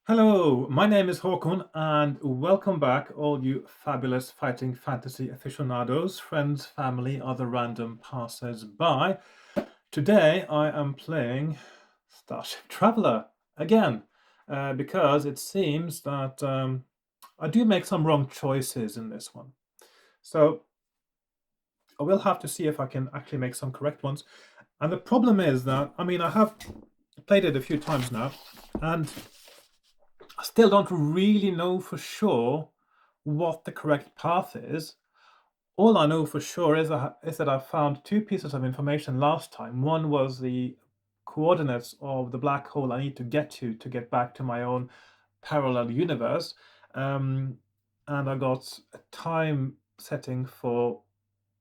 Hello, my name is Hakon, and welcome back, all you fabulous fighting fantasy aficionados, friends, family, other random passers-by. Today I am playing Starship Traveler again, because it seems that I do make some wrong choices in this one. So I will have to see if I can actually make some correct ones. And the problem is that, I have played it a few times now, and I still don't really know for sure what the correct path is. All I know for sure is that I found two pieces of information last time. One was the coordinates of the black hole I need to get back to my own parallel universe. Um, and I got a time setting for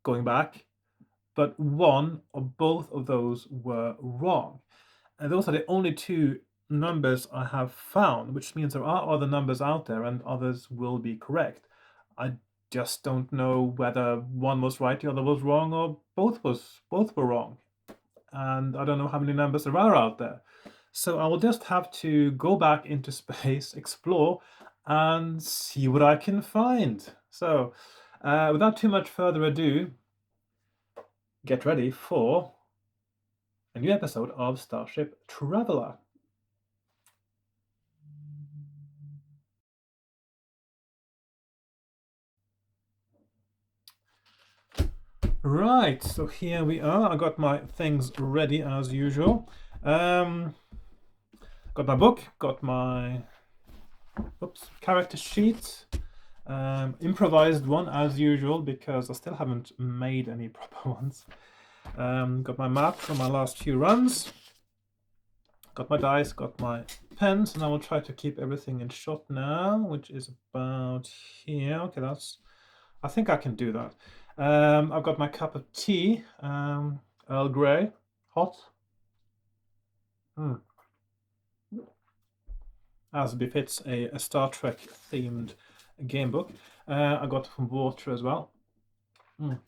going back, but one or both of those were wrong. And those are the only two numbers I have found, which means there are other numbers out there and others will be correct. I just don't know whether one was right, the other was wrong, or both were wrong. And I don't know how many numbers there are out there. So I will just have to go back into space, explore, and see what I can find. So, without too much further ado, get ready for a new episode of Starship Traveler. Right, so here we are. I got my things ready as usual. Got my book, got my character sheet, improvised one as usual because I still haven't made any proper ones. Got my map from my last few runs. Got my dice, got my pens, and I will try to keep everything in shot now, which is about here. Okay, I think I can do that. I've got my cup of tea, Earl Grey, hot. As befits a Star Trek themed game book. I got some water as well. And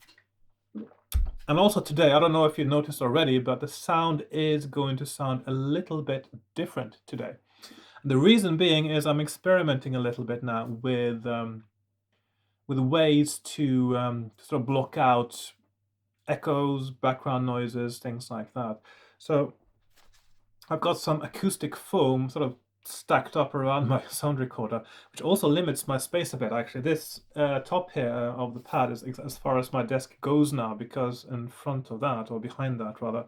also today, I don't know if you noticed already, but the sound is going to sound a little bit different today. The reason being is I'm experimenting a little bit now with ways to sort of block out echoes, background noises, things like that. So I've got some acoustic foam sort of stacked up around my sound recorder, which also limits my space a bit, actually. This top here of the pad is as far as my desk goes now, because in front of that, or behind that rather,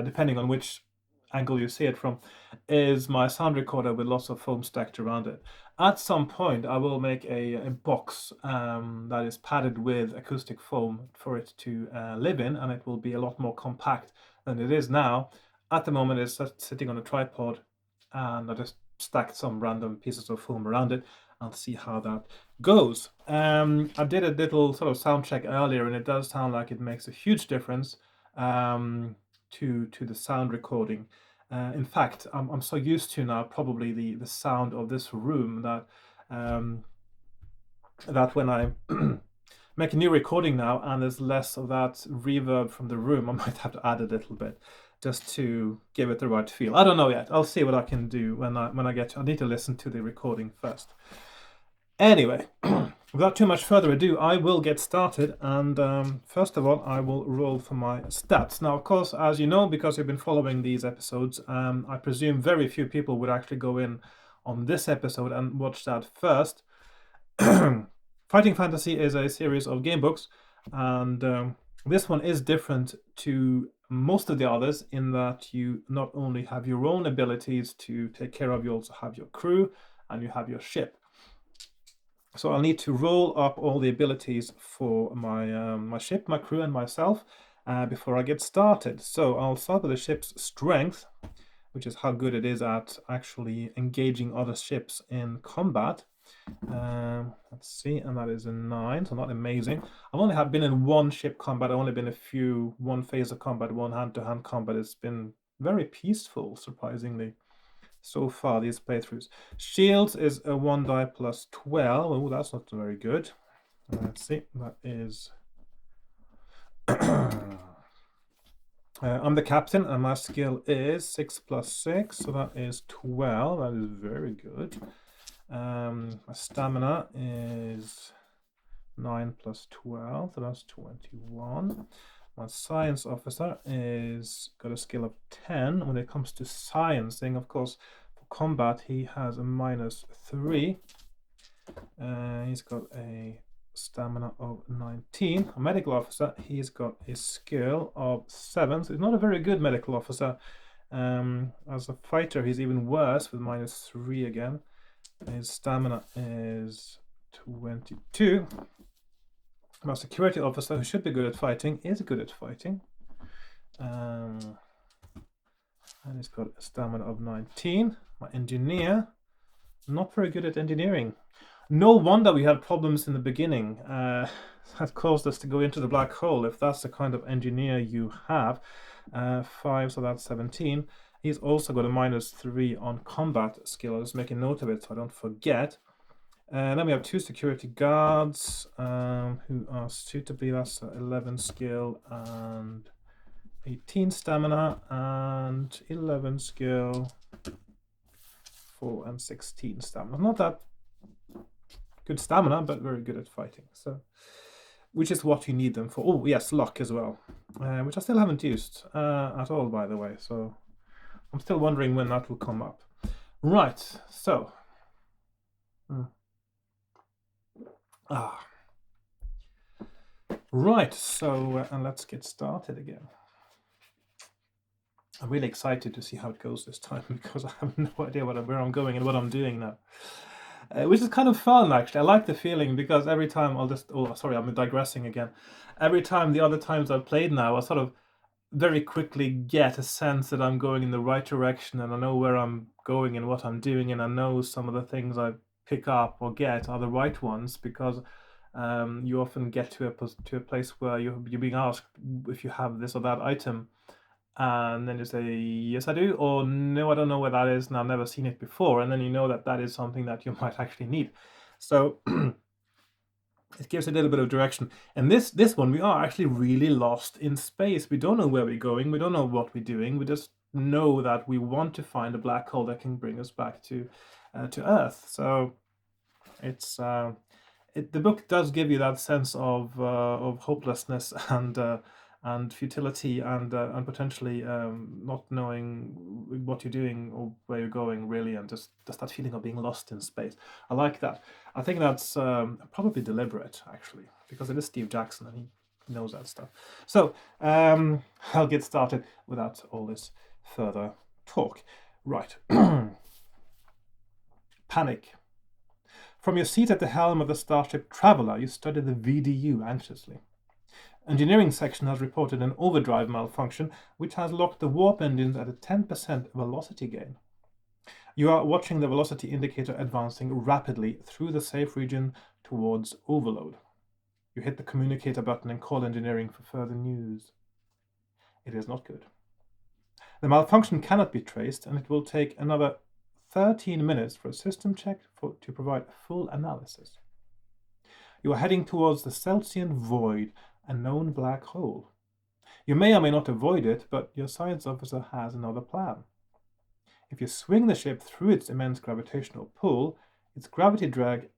depending on which angle you see it from, is my sound recorder with lots of foam stacked around it. At some point, I will make a box that is padded with acoustic foam for it to live in, and it will be a lot more compact than it is now. At the moment, it's sitting on a tripod, and I just stacked some random pieces of foam around it. I'll see how that goes. I did a little sort of sound check earlier, and it does sound like it makes a huge difference to the sound recording. In fact, I'm so used to now probably the sound of this room that that when I make a new recording now and there's less of that reverb from the room, I might have to add a little bit just to give it the right feel. I don't know yet. I'll see what I can do when I get to, I need to listen to the recording first. Anyway, without too much further ado, I will get started, and first of all, I will roll for my stats. Now, of course, as you know, because you've been following these episodes, I presume very few people would actually go in on this episode and watch that first. Fighting Fantasy is a series of game books, and this one is different to most of the others in that you not only have your own abilities to take care of, you also have your crew and you have your ship. So I'll need to roll up all the abilities for my ship, my crew, and myself before I get started. So I'll start with the ship's strength, which is how good it is at actually engaging other ships in combat. Let's see, and that is a 9, so not amazing. I've only been in one ship combat. I've only been one phase of combat, one hand-to-hand combat. It's been very peaceful, surprisingly, so far, these playthroughs. Shields is a 1 die plus 12. Oh, that's not very good. Let's see, that is... I'm the captain, and my skill is 6 plus 6, so that is 12. That is very good. My stamina is 9 plus 12, so that's 21. My science officer is got a skill of 10. When it comes to sciencing, of course, for combat, he has a -3. He's got a stamina of 19. A medical officer, he's got a skill of 7, so he's not a very good medical officer. As a fighter, he's even worse with -3 again. His stamina is 22. My security officer, who should be good at fighting, is good at fighting. And he's got a stamina of 19. My engineer, not very good at engineering. No wonder we had problems in the beginning. That caused us to go into the black hole, if that's the kind of engineer you have. 5, so that's 17. He's also got a -3 on combat skill. I'll just make a note of it so I don't forget. Then we have 2 security guards who are suitably, that's 11 skill and 18 stamina, and 11 skill, 4 and 16 stamina. Not that good stamina, but very good at fighting. So, which is what you need them for. Oh yes, luck as well, which I still haven't used at all, by the way. So I'm still wondering when that will come up. Right. So. Right. So and let's get started again. I'm really excited to see how it goes this time because I have no idea where I'm going and what I'm doing now. Which is kind of fun, actually. I like the feeling because every time I'm digressing again. Every time, the other times I've played now, I sort of very quickly get a sense that I'm going in the right direction, and I know where I'm going and what I'm doing, and I know some of the things I pick up or get are the right ones, because you often get to a place where you're being asked if you have this or that item, and then you say, yes, I do, or no, I don't know where that is, and I've never seen it before, and then you know that that is something that you might actually need. So it gives a little bit of direction. And this one, we are actually really lost in space. We don't know where we're going. We don't know what we're doing. We just know that we want to find a black hole that can bring us back to Earth. So it's the book does give you that sense of hopelessness and futility and potentially not knowing what you're doing or where you're going, really, and just that feeling of being lost in space. I like that. I think that's probably deliberate, actually, because it is Steve Jackson and he knows that stuff. So I'll get started without all this further talk. Right. Panic. From your seat at the helm of the Starship Traveler, you study the VDU anxiously. Engineering section has reported an overdrive malfunction, which has locked the warp engines at a 10% velocity gain. You are watching the velocity indicator advancing rapidly through the safe region towards overload. You hit the communicator button and call engineering for further news. It is not good. The malfunction cannot be traced, and it will take another 13 minutes for a system check to provide full analysis. You are heading towards the Celsian Void, a known black hole. You may or may not avoid it, but your science officer has another plan. If you swing the ship through its immense gravitational pull, its gravity drag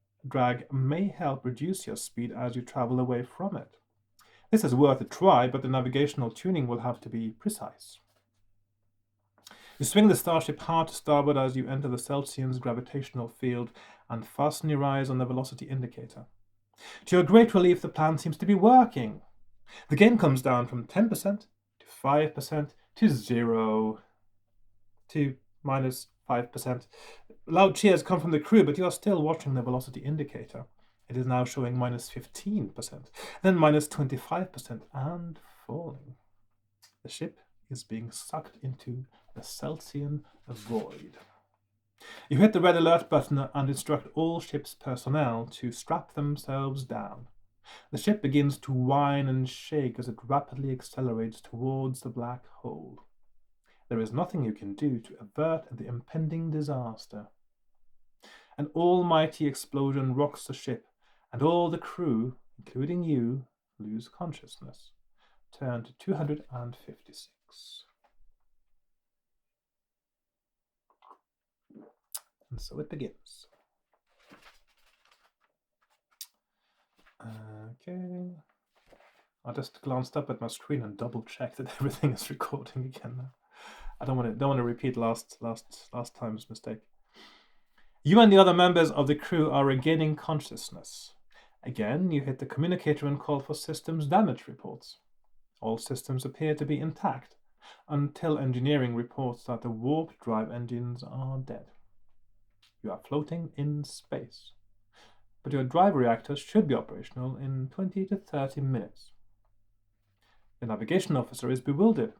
may help reduce your speed as you travel away from it. This is worth a try, but the navigational tuning will have to be precise. You swing the Starship hard to starboard as you enter the Celsian's gravitational field and fasten your eyes on the velocity indicator. To your great relief, the plan seems to be working. The gain comes down from 10% to 5% to 0 to -5%. Loud cheers come from the crew, but you are still watching the velocity indicator. It is now showing -15%, then -25%, and falling. The ship is being sucked into the Celsian Void. You hit the red alert button and instruct all ship's personnel to strap themselves down. The ship begins to whine and shake as it rapidly accelerates towards the black hole. There is nothing you can do to avert the impending disaster. An almighty explosion rocks the ship, and all the crew, including you, lose consciousness. Turn to 256. And so it begins. Okay. I just glanced up at my screen and double-checked that everything is recording again now. I don't want to repeat last time's mistake. You and the other members of the crew are regaining consciousness. Again, you hit the communicator and call for systems damage reports. All systems appear to be intact, until engineering reports that the warp drive engines are dead. You are floating in space, but your drive reactors should be operational in 20 to 30 minutes. The navigation officer is bewildered.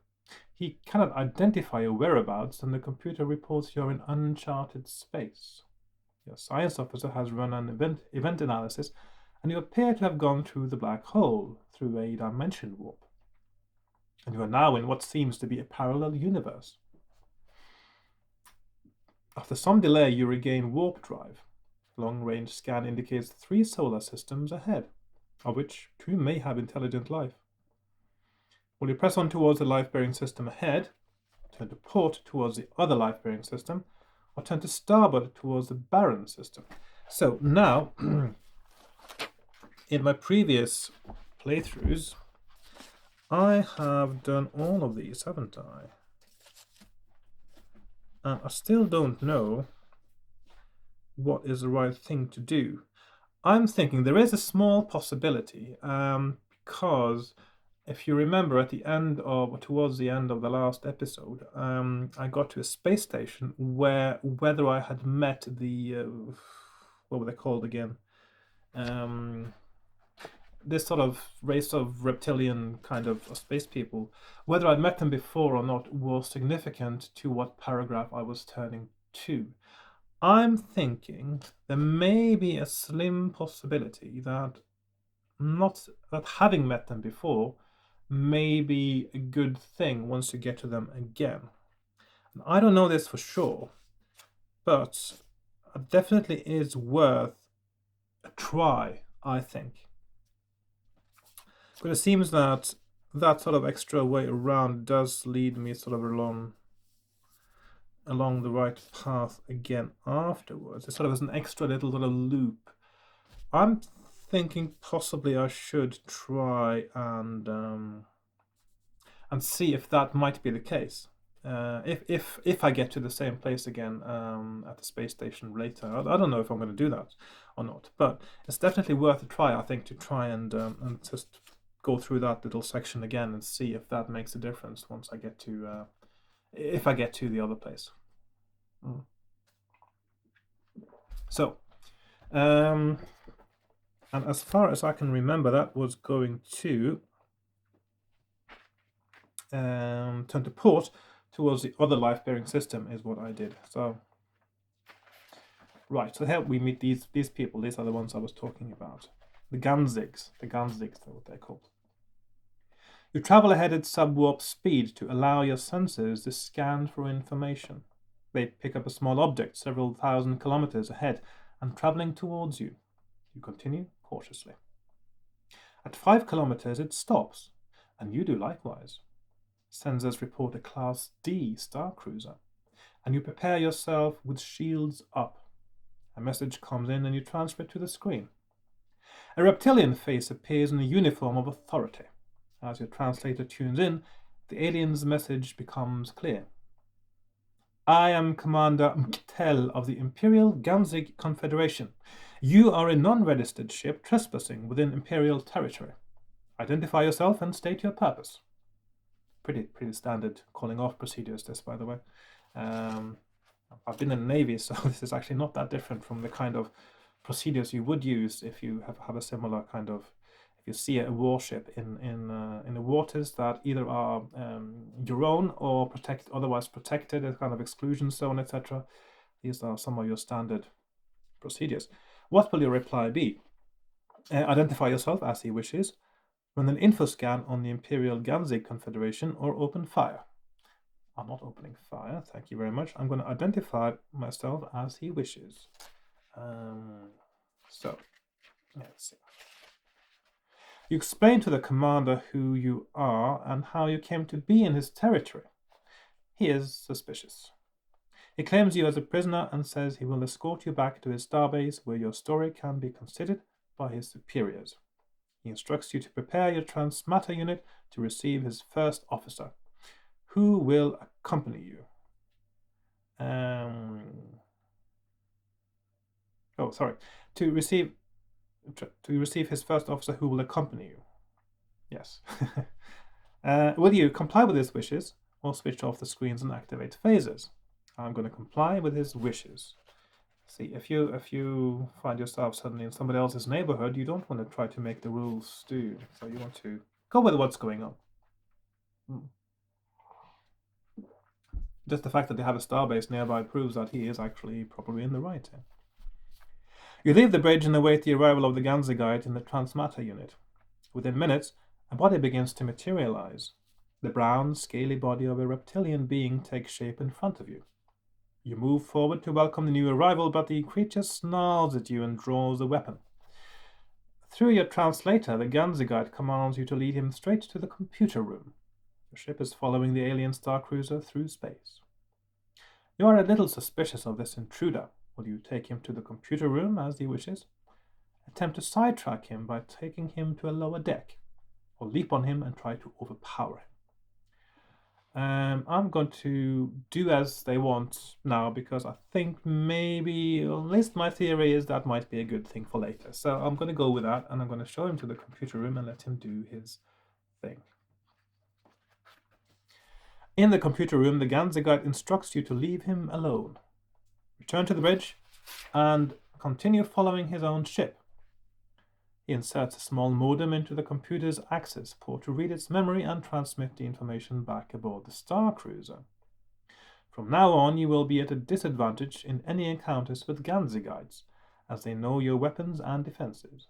He cannot identify your whereabouts, and the computer reports you're in uncharted space. Your science officer has run an event analysis, and you appear to have gone through the black hole, through a dimension warp. And you are now in what seems to be a parallel universe. After some delay, you regain warp drive. Long-range scan indicates 3 solar systems ahead, of which 2 may have intelligent life. Will you press on towards the life-bearing system ahead, turn to port towards the other life-bearing system, or turn to starboard towards the barren system? So now, in my previous playthroughs, I have done all of these, haven't I? And I still don't know what is the right thing to do. I'm thinking there is a small possibility, because if you remember towards the end of the last episode, I got to a space station whether I had met the, what were they called again? This sort of race of reptilian kind of space people, whether I'd met them before or not was significant to what paragraph I was turning to. I'm thinking there may be a slim possibility that having met them before may be a good thing once you get to them again. And I don't know this for sure, but it definitely is worth a try, I think. But it seems that sort of extra way around does lead me sort of along the right path again afterwards. It sort of has an extra little sort of loop. I'm thinking possibly I should try and see if that might be the case. If I get to the same place again at the space station later, I don't know if I'm going to do that or not. But it's definitely worth a try, I think, to try and just go through that little section again and see if that makes a difference once I get to if I get to the other place. So, and as far as I can remember, that was going to turn to port towards the other life-bearing system is what I did. So, right, so here we meet these people. These are the ones I was talking about. The Ganzigs. The Ganzigs are what they're called. You travel ahead at subwarp speed to allow your sensors to scan for information. They pick up a small object several thousand kilometers ahead and traveling towards you. You continue cautiously. At 5 kilometers, it stops, and you do likewise. Sensors report a Class D star cruiser, and you prepare yourself with shields up. A message comes in and you transfer it to the screen. A reptilian face appears in the uniform of authority. As your translator tunes in, the alien's message becomes clear. I am Commander Mktel of the Imperial Ganzig Confederation. You are a non-registered ship trespassing within Imperial territory. Identify yourself and state your purpose. Pretty standard calling off procedures, this, by the way. I've been in the Navy, so this is actually not that different from the kind of procedures you would use if you have a similar kind of, if you see a warship in the waters that either are your own or otherwise protected, a kind of exclusion zone, etc. These are some of your standard procedures. What will your reply be? Identify yourself as he wishes, run an info scan on the Imperial Ganzig Confederation, or open fire. I'm not opening fire, thank you very much. I'm going to identify myself as he wishes. So, let's see. You explain to the commander who you are and how you came to be in his territory. He is suspicious. He claims you as a prisoner and says he will escort you back to his starbase where your story can be considered by his superiors. He instructs you to prepare your transmatter unit to receive his first officer, who will accompany you. To receive his first officer who will accompany you. Yes. Will you comply with his wishes or switch off the screens and activate phasers? I'm going to comply with his wishes. See, if you find yourself suddenly in somebody else's neighborhood, you don't want to try to make the rules do. So you want to go with what's going on. Just the fact that they have a starbase nearby proves that he is actually probably in the right. You leave the bridge and await the arrival of the Ganzigite in the transmatter unit. Within minutes, a body begins to materialize. The brown, scaly body of a reptilian being takes shape in front of you. You move forward to welcome the new arrival, but the creature snarls at you and draws a weapon. Through your translator, the Ganzigite commands you to lead him straight to the computer room. The ship is following the alien starcruiser through space. You are a little suspicious of this intruder. Will you take him to the computer room as he wishes? Attempt to sidetrack him by taking him to a lower deck, or leap on him and try to overpower him. I'm going to do as they want now because I think maybe, or at least my theory is that might be a good thing for later. So I'm going to go with that and I'm going to show him to the computer room and let him do his thing. In the computer room, the Ganzigite instructs you to leave him alone. Return to the bridge and continue following his own ship. He inserts a small modem into the computer's access port to read its memory and transmit the information back aboard the Starcruiser. From now on, you will be at a disadvantage in any encounters with Ganzigites, as they know your weapons and defenses.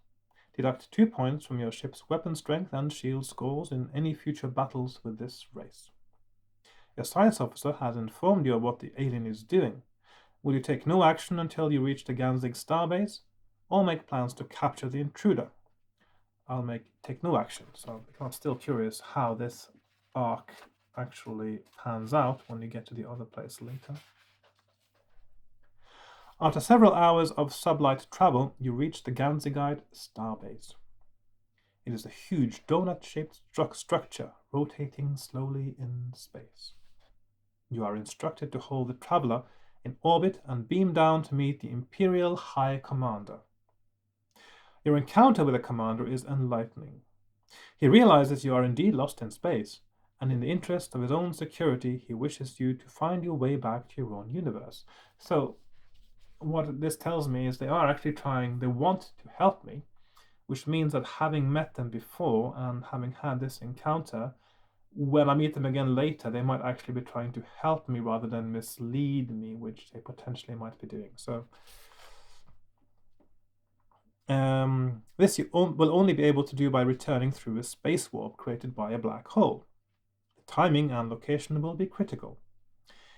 Deduct 2 points from your ship's weapon strength and shield scores in any future battles with this race. Your science officer has informed you of what the alien is doing. Will you take no action until you reach the Ganzig starbase, or make plans to capture the intruder? I'll take no action, so I'm still curious how this arc actually pans out when you get to the other place later. After several hours of sublight travel, you reach the Ganzigite starbase. It is a huge donut-shaped structure rotating slowly in space. You are instructed to hold the traveler in orbit and beam down to meet the Imperial High Commander. Your encounter with the commander is enlightening. He realizes you are indeed lost in space, and in the interest of his own security, he wishes you to find your way back to your own universe. So, what this tells me is they want to help me, which means that having met them before and having had this encounter, when I meet them again later, they might actually be trying to help me rather than mislead me, which they potentially might be doing. So, this you will only be able to do by returning through a space warp created by a black hole. The timing and location will be critical.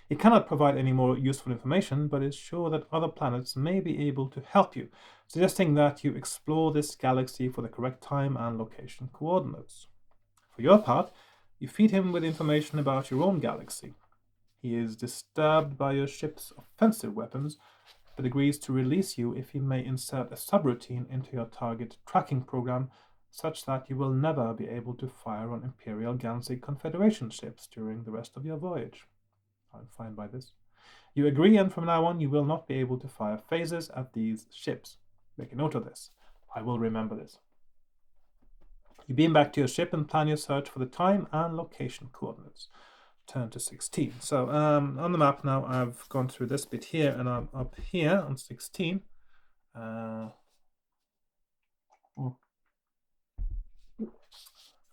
He cannot provide any more useful information, but is sure that other planets may be able to help you, suggesting that you explore this galaxy for the correct time and location coordinates. For your part, you feed him with information about your own galaxy. He is disturbed by your ship's offensive weapons, but agrees to release you if he may insert a subroutine into your target tracking program such that you will never be able to fire on Imperial Ganzig Confederation ships during the rest of your voyage. I'm fine by this. You agree, and from now on you will not be able to fire phasers at these ships. Make a note of this. I will remember this. You beam back to your ship and plan your search for the time and location coordinates. Turn to 16. So on the map now, I've gone through this bit here, and I'm up here on 16.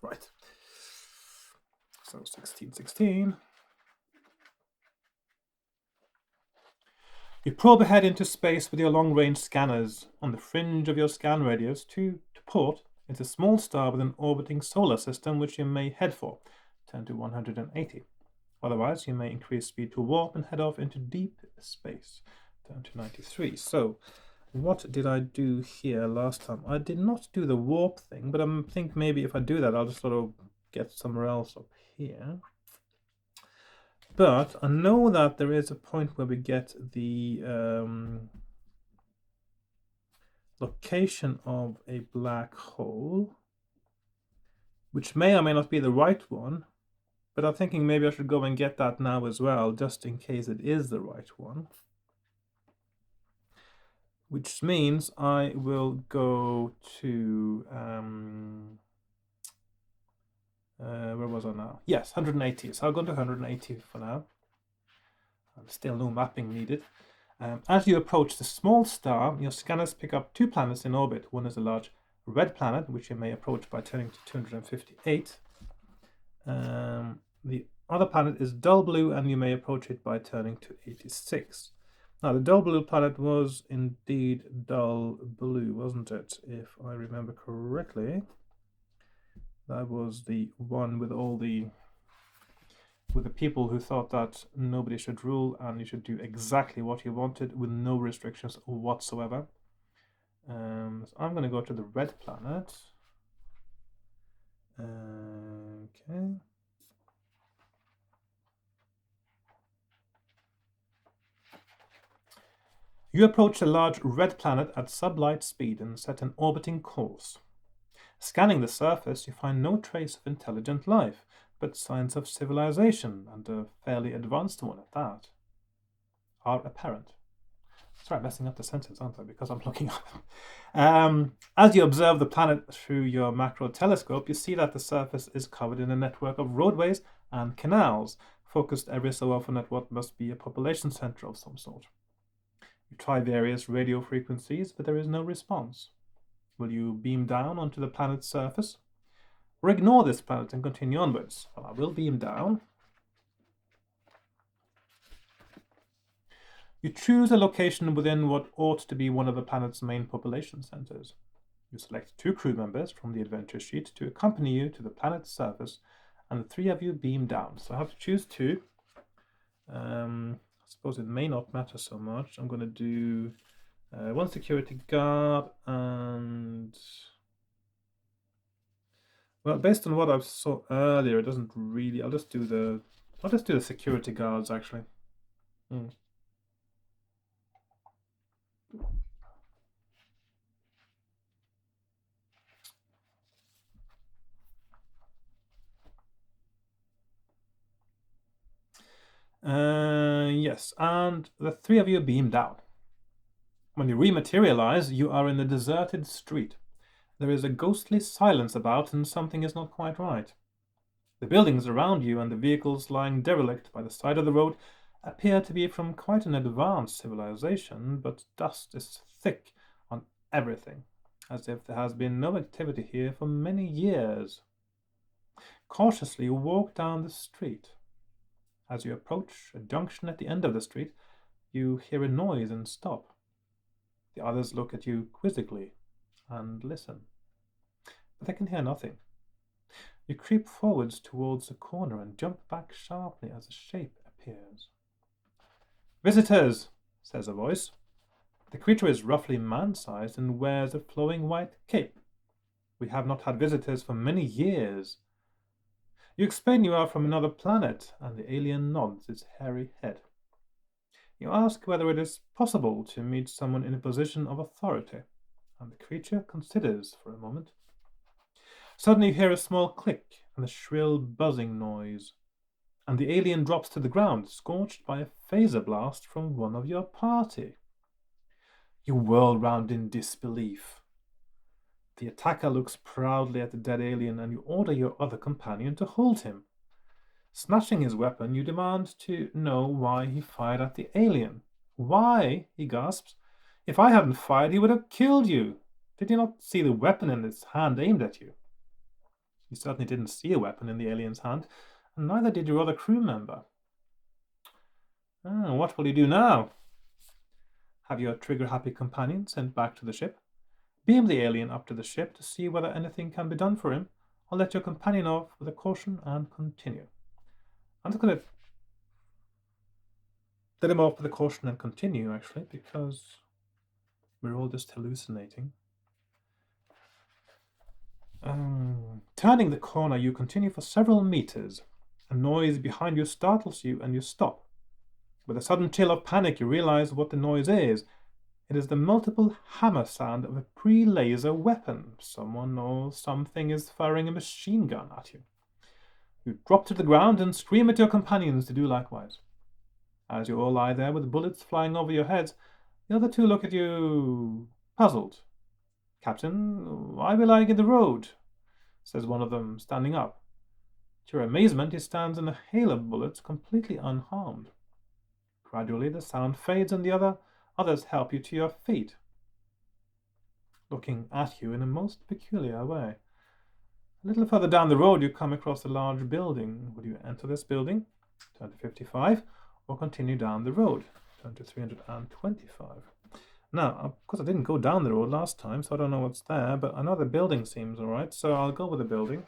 Right. So 16. You probe ahead into space with your long-range scanners. On the fringe of your scan radius to port is a small star with an orbiting solar system which you may head for. Turn to 180. Otherwise, you may increase speed to warp and head off into deep space. Turn to 93. So, What did I do here last time? I did not do the warp thing, but I think maybe if I do that, I'll just sort of get somewhere else up here. But I know that there is a point where we get the location of a black hole, which may or may not be the right one, but I'm thinking maybe I should go and get that now as well, just in case it is the right one. Which means I will go to, where was I now? Yes, 180. So I'll go to 180 for now. Still no mapping needed. As you approach the small star, your scanners pick up two planets in orbit. One is a large red planet, which you may approach by turning to 258. The other planet is dull blue, and you may approach it by turning to 86. Now, the dull blue planet was indeed dull blue, wasn't it? If I remember correctly. That was the one with all the people who thought that nobody should rule and you should do exactly what you wanted with no restrictions whatsoever. So I'm going to go to the red planet. Okay. You approach a large red planet at sublight speed and set an orbiting course. Scanning the surface, you find no trace of intelligent life, but signs of civilization, and a fairly advanced one at that, are apparent. Sorry, I'm messing up the sentence, aren't I? Because I'm looking at them. As you observe the planet through your macro telescope, you see that the surface is covered in a network of roadways and canals, focused every so often at what must be a population center of some sort. You try various radio frequencies, but there is no response. Will you beam down onto the planet's surface? Or ignore this planet and continue onwards? Well, I will beam down. You choose a location within what ought to be one of the planet's main population centers. You select 2 crew members from the adventure sheet to accompany you to the planet's surface, and the 3 of you beam down. So I have to choose 2. I suppose it may not matter so much. I'm going to do 1 security guard and... Well, based on what I saw earlier, it doesn't really... I'll just do the security guards, actually. Yes, and the 3 of you beam down. When you rematerialize, you are in a deserted street. There is a ghostly silence about, and something is not quite right. The buildings around you and the vehicles lying derelict by the side of the road appear to be from quite an advanced civilization, but dust is thick on everything, as if there has been no activity here for many years. Cautiously, you walk down the street. As you approach a junction at the end of the street, you hear a noise and stop. The others look at you quizzically and listen, but they can hear nothing. You creep forwards towards the corner and jump back sharply as a shape appears. "Visitors," says a voice. The creature is roughly man-sized and wears a flowing white cape. "We have not had visitors for many years." You explain you are from another planet, and the alien nods its hairy head. You ask whether it is possible to meet someone in a position of authority, and the creature considers for a moment. Suddenly you hear a small click and a shrill buzzing noise, and the alien drops to the ground, scorched by a phaser blast from one of your party. You whirl round in disbelief. The attacker looks proudly at the dead alien, and you order your other companion to hold him. Snatching his weapon, you demand to know why he fired at the alien. "Why?" he gasps. "If I hadn't fired, he would have killed you. Did you not see the weapon in his hand aimed at you?" You certainly didn't see a weapon in the alien's hand, and neither did your other crew member. What will you do now? Have your trigger-happy companion sent back to the ship? Beam the alien up to the ship to see whether anything can be done for him, or let your companion off with a caution and continue. I'm just going to let him off with a caution and continue, actually, because we're all just hallucinating. Turning the corner, you continue for several meters. A noise behind you startles you and you stop. With a sudden chill of panic, you realize what the noise is. It is the multiple hammer sound of a pre-laser weapon. Someone or something is firing a machine gun at you. You drop to the ground and scream at your companions to do likewise. As you all lie there with bullets flying over your heads, the other two look at you, puzzled. "Captain, why are we lying in the road?" says one of them, standing up. To your amazement, he stands in a hail of bullets, completely unharmed. Gradually, the sound fades and the others help you to your feet, looking at you in a most peculiar way. A little further down the road, you come across a large building. Would you enter this building? Turn to 55, or continue down the road? Turn to 325. Now, of course, I didn't go down the road last time, so I don't know what's there, but I know the building seems alright, so I'll go with the building.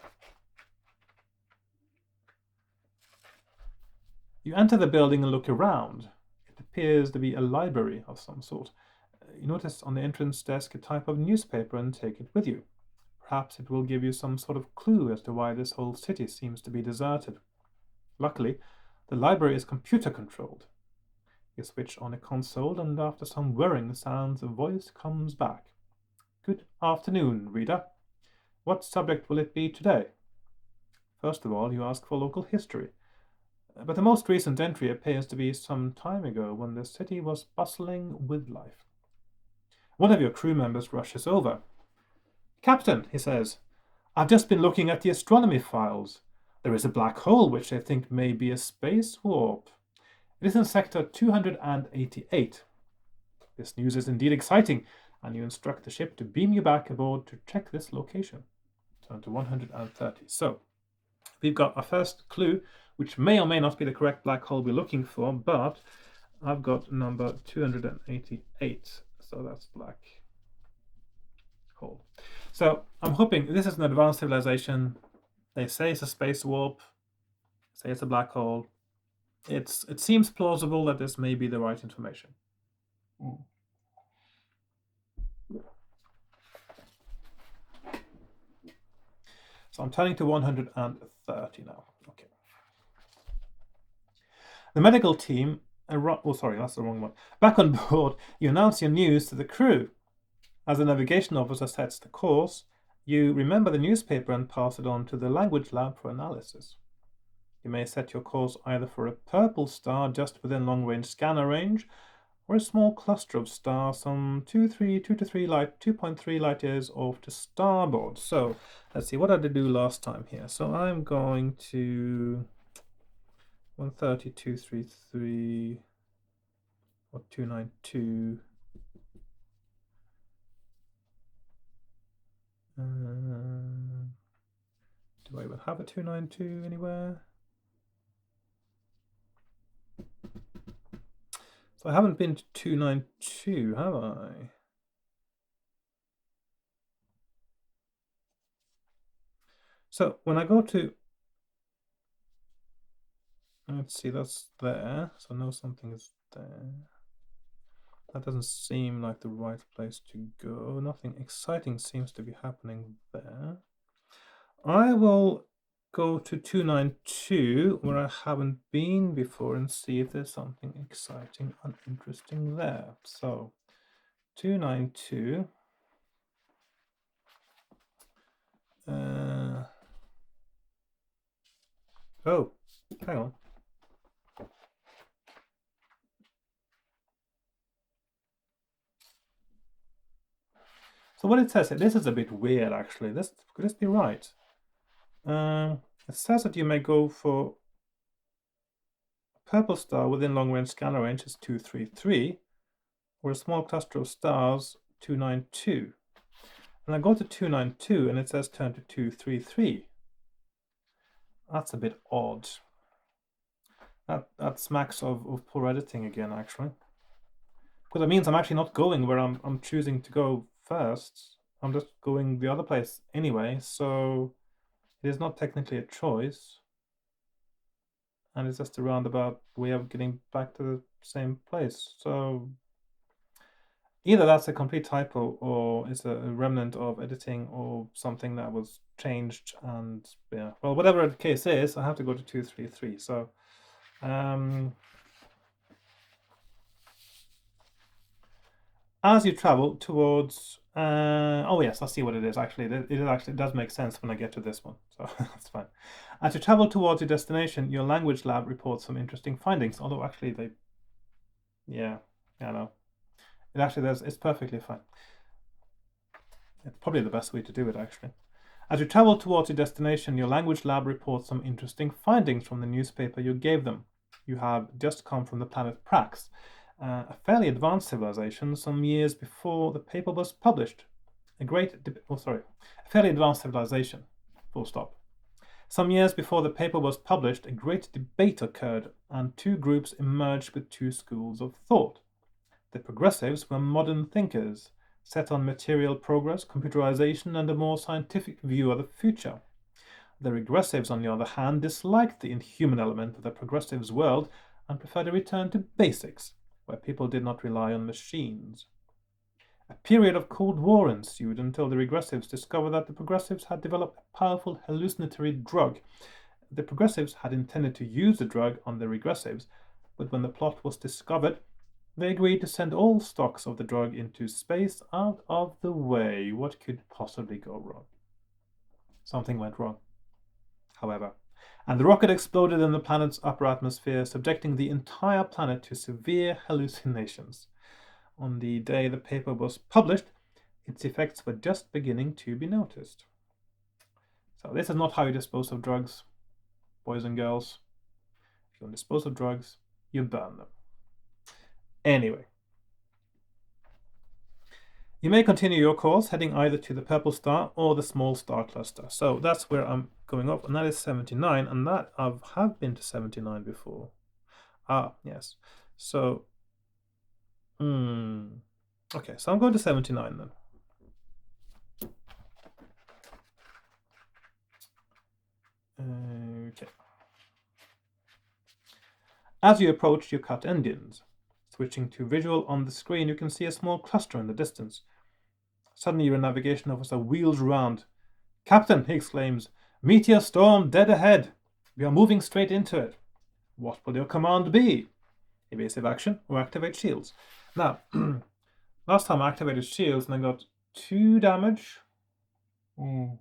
You enter the building and look around. It appears to be a library of some sort. You notice on the entrance desk a type of newspaper and take it with you. Perhaps it will give you some sort of clue as to why this whole city seems to be deserted. Luckily, the library is computer controlled. You switch on a console, and after some whirring sounds, a voice comes back. "Good afternoon, reader. What subject will it be today?" First of all, you ask for local history. But the most recent entry appears to be some time ago, when the city was bustling with life. One of your crew members rushes over. "Captain," he says, "I've just been looking at the astronomy files. There is a black hole which I think may be a space warp. It is in sector 288. This news is indeed exciting, and you instruct the ship to beam you back aboard to check this location." Turn to 130. So, we've got our first clue, which may or may not be the correct black hole we're looking for, but I've got number 288, so that's black hole. So I'm hoping this is an advanced civilization. They say it's a space warp, say it's a black hole. It seems plausible that this may be the right information. So I'm turning to 130 now. Okay. The medical team, sorry, that's the wrong one. Back on board, you announce your news to the crew. As the navigation officer sets the course, you remember the newspaper and pass it on to the language lab for analysis. You may set your course either for a purple star just within long-range scanner range, or a small cluster of stars some 2.3 light years off to starboard. So let's see, what did I do last time here? So I'm going to 130, 233, or 292. Do I even have a 292 anywhere? So I haven't been to 292, have I? So when I go to, let's see, that's there. So I know something is there. That doesn't seem like the right place to go. Nothing exciting seems to be happening there. I will go to 292, where I haven't been before, and see if there's something exciting and interesting there. So 292. Oh, hang on. So what it says here, this is a bit weird actually. Could this be right? It says that you may go for a purple star within long-range scanner range is 233, or a small cluster of stars 292. And I go to 292 and it says turn to 233. That's a bit odd. That smacks of poor editing again, actually. Because it means I'm actually not going where I'm choosing to go first. I'm just going the other place anyway, so it is not technically a choice. And it's just a roundabout way of getting back to the same place. So Either that's a complete typo or it's a remnant of editing or something that was changed. And yeah, well, whatever the case is, I have to go to 233. So as you travel towards oh yes, I see what it is. Actually, it does make sense when I get to this one, so that's fine. As you travel towards your destination, your language lab reports some interesting findings. Although actually yeah, I know. It actually does. It's perfectly fine. It's probably the best way to do it, actually. As you travel towards your destination, your language lab reports some interesting findings from the newspaper you gave them. You have just come from the planet Prax, a fairly advanced civilization some years before the paper was published. A fairly advanced civilization, full stop. Some years before the paper was published, a great debate occurred, and two groups emerged with two schools of thought. The progressives were modern thinkers, set on material progress, computerization, and a more scientific view of the future. The regressives, on the other hand, disliked the inhuman element of the progressives' world and preferred a return to basics, where people did not rely on machines. A period of Cold War ensued until the regressives discovered that the progressives had developed a powerful hallucinatory drug. The progressives had intended to use the drug on the regressives, but when the plot was discovered, they agreed to send all stocks of the drug into space out of the way. What could possibly go wrong? Something went wrong, however, and the rocket exploded in the planet's upper atmosphere, subjecting the entire planet to severe hallucinations. On the day the paper was published, its effects were just beginning to be noticed. So this is not how you dispose of drugs, boys and girls. If you want to dispose of drugs, you burn them. Anyway, you may continue your course heading either to the purple star or the small star cluster. So that's where I'm going up, and that is 79, and that I have been to 79 before. Ah, yes. So, okay, so I'm going to 79 then. Okay. As you approach, you cut engines. Switching to visual on the screen, you can see a small cluster in the distance. Suddenly, your navigation officer wheels around. "Captain," he exclaims, "meteor storm dead ahead. We are moving straight into it. What will your command be? Evasive action or activate shields?" Now, last time I activated shields and I got 2 damage. Then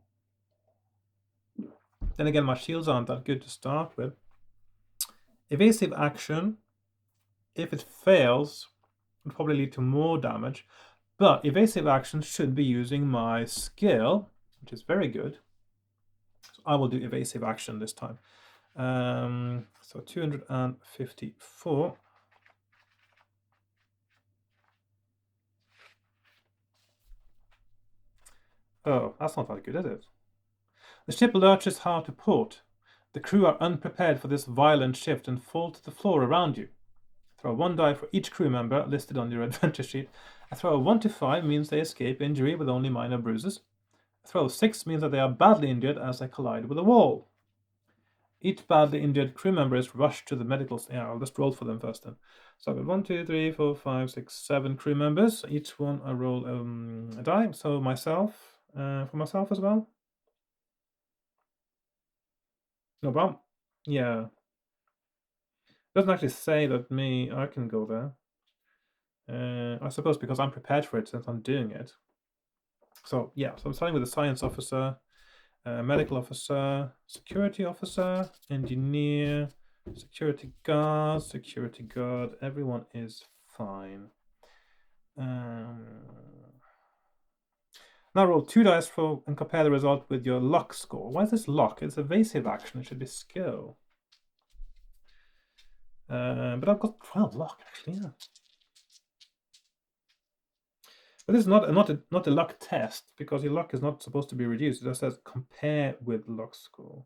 again, my shields aren't that good to start with. Evasive action, if it fails, would probably lead to more damage. But evasive action should be using my skill, which is very good. So I will do evasive action this time. So 254. Oh, that's not that good, is it? The ship lurches hard to port. The crew are unprepared for this violent shift and fall to the floor around you. Throw 1 die for each crew member listed on your adventure sheet. A throw of 1 to 5 means they escape injury with only minor bruises. A throw of 6 means that they are badly injured as they collide with a wall. Each badly injured crew member is rushed to the medical. Yeah, I'll just roll for them first then. So I've got 1, 2, 3, 4, 5, 6, 7 crew members. Each one I roll a die. So myself, for myself as well. No problem. Yeah. Doesn't actually say that I can go there. I suppose because I'm prepared for it since I'm doing it. So yeah, so I'm starting with a science officer, medical officer, security officer, engineer, security guard. Everyone is fine. Now roll 2 dice and compare the result with your luck score. Why is this luck? It's evasive action. It should be skill. But I've got 12 luck actually. Yeah. But this is not a luck test because your luck is not supposed to be reduced. It just says compare with luck score.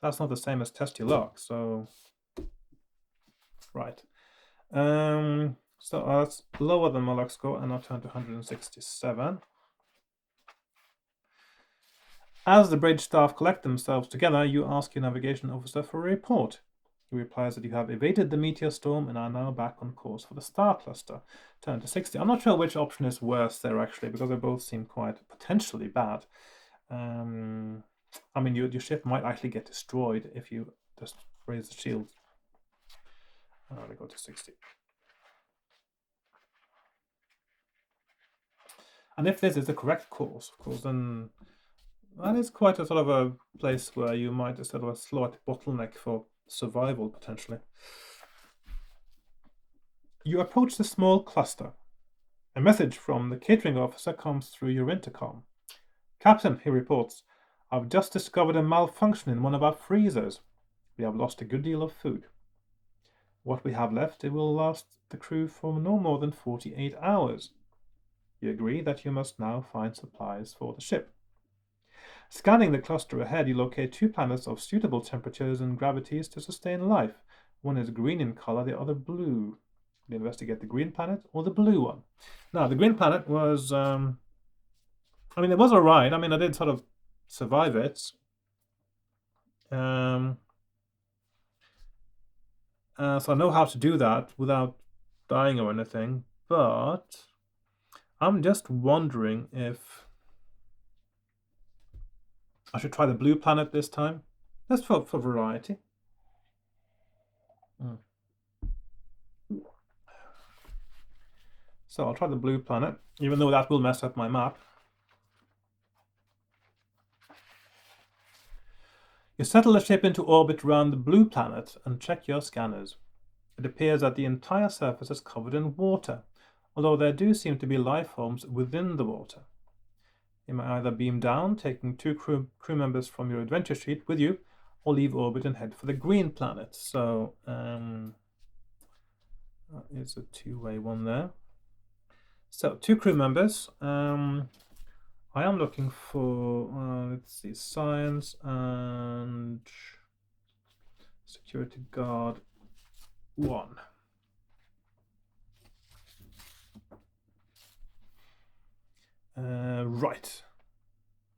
That's not the same as test your luck. So right. So that's lower than my luck score, and I'll turn to 167. As the bridge staff collect themselves together, you ask your navigation officer for a report. He replies that you have evaded the meteor storm and are now back on course for the star cluster. Turn to 60. I'm not sure which option is worse there, actually, because they both seem quite potentially bad. I mean, your ship might actually get destroyed if you just raise the shield. They go to 60. And if this is the correct course, of course, then that is quite a sort of a place where you might sort of a slight bottleneck for survival, potentially. You approach the small cluster. A message from the catering officer comes through your intercom. Captain, he reports, I've just discovered a malfunction in one of our freezers. We have lost a good deal of food. What we have left, it will last the crew for no more than 48 hours. You agree that you must now find supplies for the ship. Scanning the cluster ahead, you locate 2 planets of suitable temperatures and gravities to sustain life. One is green in color, the other blue. You investigate the green planet or the blue one. Now, the green planet was, I mean, it was alright. I mean, I did sort of survive it. So I know how to do that without dying or anything, but I'm just wondering if I should try the blue planet this time. Just for variety. So I'll try the blue planet, even though that will mess up my map. You settle the ship into orbit around the blue planet and check your scanners. It appears that the entire surface is covered in water, although there do seem to be life forms within the water. You may either beam down, taking 2 crew members from your adventure sheet with you, or leave orbit and head for the green planet. So, it's a 2-way one there. So, 2 crew members. I am looking for, let's see, science and security guard 1. Right.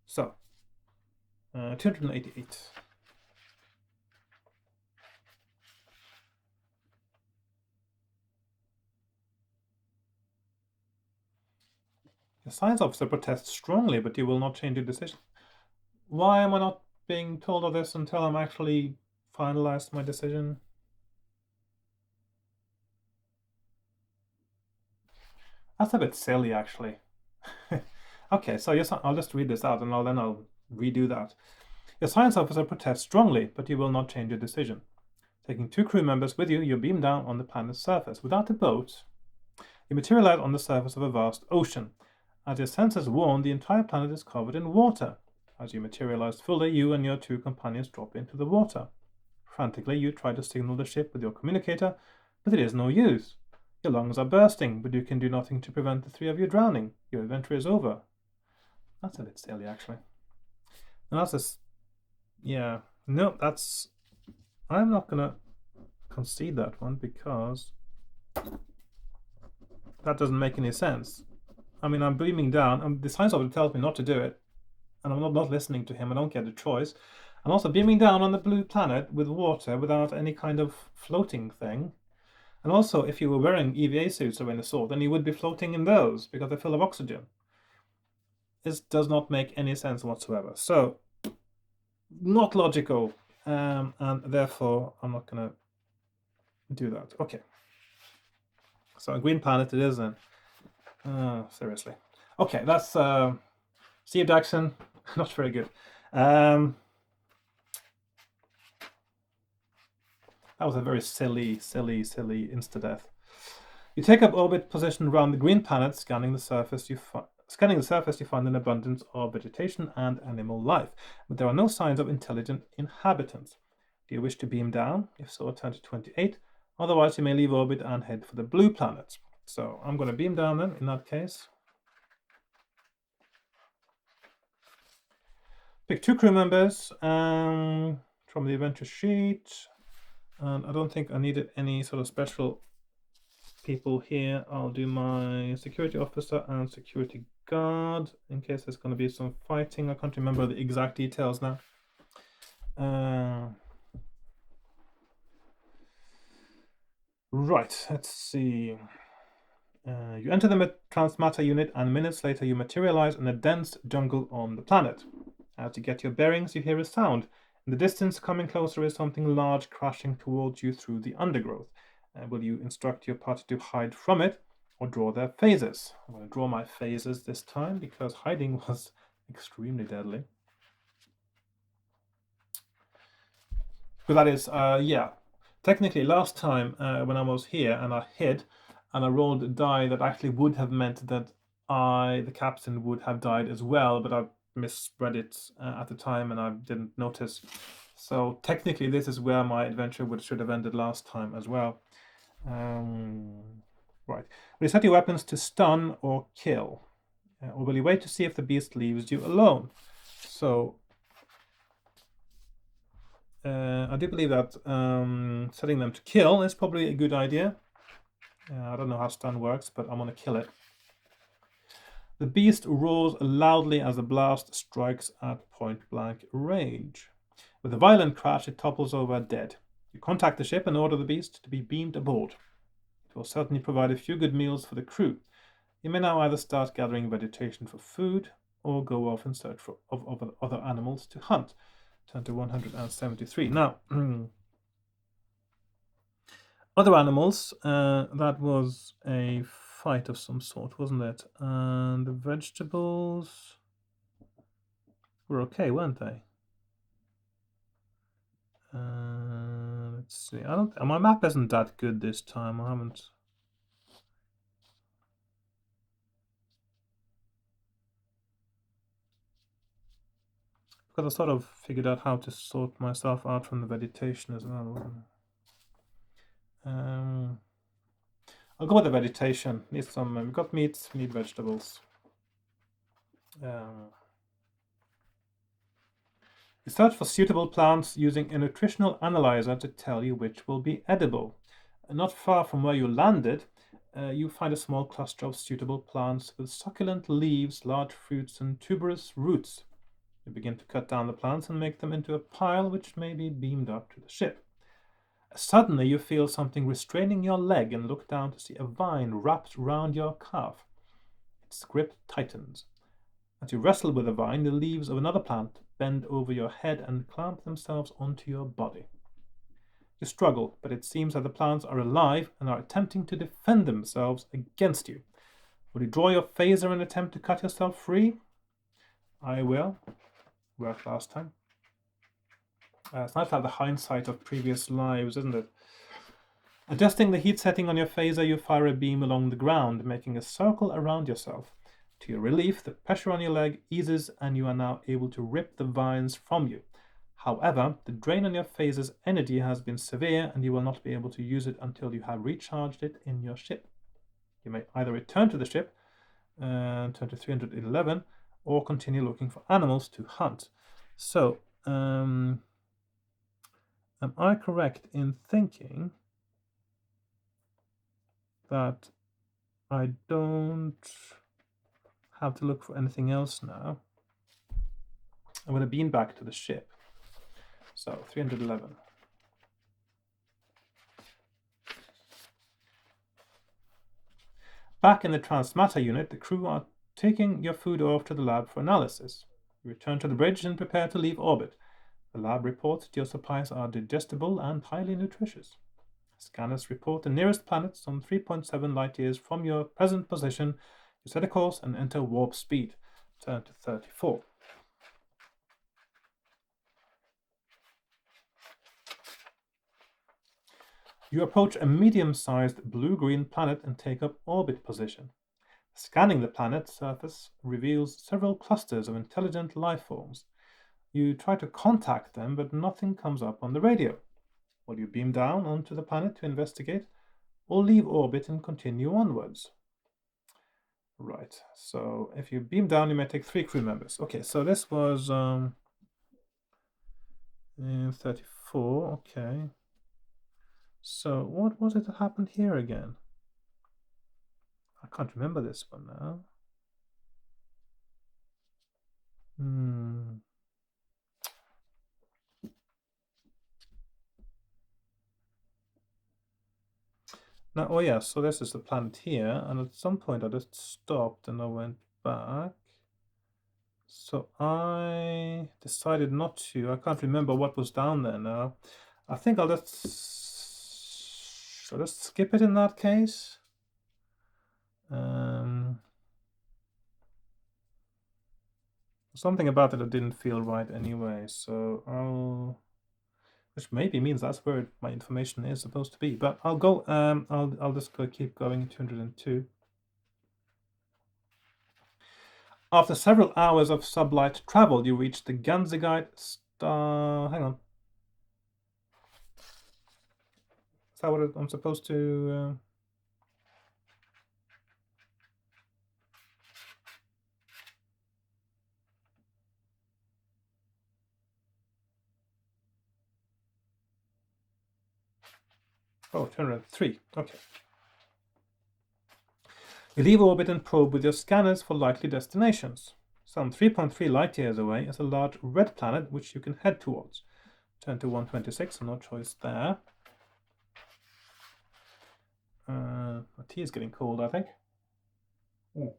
So, 288. The science officer protests strongly, but you will not change your decision. Why am I not being told of this until I'm actually finalized my decision? That's a bit silly, actually. Okay, so I'll just read this out and I'll redo that. Your science officer protests strongly, but you will not change your decision. Taking 2 crew members with you, you beam down on the planet's surface. Without a boat, you materialize on the surface of a vast ocean. As your sensors warn, the entire planet is covered in water. As you materialize fully, you and your 2 companions drop into the water. Frantically, you try to signal the ship with your communicator, but it is no use. Your lungs are bursting, but you can do nothing to prevent the 3 of you drowning. Your adventure is over. That's a bit silly, actually. And that's just, yeah, no, that's, I'm not gonna concede that one because that doesn't make any sense. I mean, I'm beaming down, and the science officer tells me not to do it, and I'm not listening to him. I don't get a choice. I'm also beaming down on the blue planet with water without any kind of floating thing. And also, if you were wearing EVA suits of any sort, then you would be floating in those because they're full of oxygen. This does not make any sense whatsoever. So, not logical, and therefore I'm not gonna do that. Okay. So a green planet it is then. Seriously. Okay, that's Steve Jackson. Not very good. That was a very silly insta-death. You take up orbit position around the green planet, scanning the surface. You find an abundance of vegetation and animal life, but there are no signs of intelligent inhabitants. Do you wish to beam down? If so, turn to 28. Otherwise, you may leave orbit and head for the blue planet. So I'm going to beam down then, in that case. Pick 2 crew members from the adventure sheet. And I don't think I needed any sort of special people here. I'll do my security officer and security guard in case there's going to be some fighting. I can't remember the exact details now. Right, let's see. You enter the transmatter unit, and minutes later you materialize in a dense jungle on the planet. As you get your bearings, you hear a sound. In the distance, coming closer, is something large crashing towards you through the undergrowth. Will you instruct your party to hide from it or draw their phases? I'm going to draw my phases this time because hiding was extremely deadly. But that is, yeah. Technically, last time when I was here and I hid and I rolled a die that actually would have meant that the captain, would have died as well, but I misread it at the time and I didn't notice. So technically, this is where my adventure should have ended last time as well. Right. Will you set your weapons to stun or kill? Or will you wait to see if the beast leaves you alone? So I do believe that setting them to kill is probably a good idea. I don't know how stun works, but I'm going to kill it. The beast roars loudly as the blast strikes at point-blank range. With a violent crash, it topples over dead. You contact the ship and order the beast to be beamed aboard. It will certainly provide a few good meals for the crew. You may now either start gathering vegetation for food or go off in search of other animals to hunt. Turn to 173. Now, other animals, that was a fight of some sort, wasn't it? And the vegetables were okay, weren't they? Let's see. I don't. My map isn't that good this time. I haven't. Because I sort of figured out how to sort myself out from the vegetation as well. I'll go with the vegetation. Need some. We've got meat. We need vegetables. You search for suitable plants using a nutritional analyzer to tell you which will be edible. Not far from where you landed, you find a small cluster of suitable plants with succulent leaves, large fruits, and tuberous roots. You begin to cut down the plants and make them into a pile which may be beamed up to the ship. Suddenly, you feel something restraining your leg and look down to see a vine wrapped round your calf. Its grip tightens. As you wrestle with the vine, the leaves of another plant bend over your head and clamp themselves onto your body. You struggle, but it seems that the plants are alive and are attempting to defend themselves against you. Will you draw your phaser and attempt to cut yourself free? I will. Worked last time. It's nice to have the hindsight of previous lives, isn't it? Adjusting the heat setting on your phaser, you fire a beam along the ground, making a circle around yourself. To your relief, the pressure on your leg eases and you are now able to rip the vines from you. However, the drain on your phaser's energy has been severe and you will not be able to use it until you have recharged it in your ship. You may either return to the ship, turn to 311, or continue looking for animals to hunt. So, am I correct in thinking that I don't have to look for anything else now? I'm going to beam back to the ship. So 311. Back in the transmatter unit, the crew are taking your food off to the lab for analysis. You return to the bridge and prepare to leave orbit. The lab reports that your supplies are digestible and highly nutritious. Scanners report the nearest planet some 3.7 light years from your present position. You set a course and enter warp speed. Turn to 34. You approach a medium-sized blue-green planet and take up orbit position. Scanning the planet's surface reveals several clusters of intelligent life forms. You try to contact them, but nothing comes up on the radio. Will you beam down onto the planet to investigate, or leave orbit and continue onwards? Right, so if you beam down, you may take 3 crew members. Okay, so this was in 34, okay. So what was it that happened here again? I can't remember this one now. Now, oh yeah, so this is the planet here, and at some point I just stopped and I went back. So I decided not to. I can't remember what was down there now. I think I'll just skip it in that case. Something about it that didn't feel right anyway, so which maybe means that's where my information is supposed to be. But I'll go. I'll just keep going. 202. After several hours of sublight travel, you reach the Ganzigite star. Hang on. Is that what I'm supposed to? Oh, 203. Okay. You leave orbit and probe with your scanners for likely destinations. Some 3.3 light years away is a large red planet which you can head towards. Turn to 126, so no choice there. My tea is getting cold, I think. Ooh.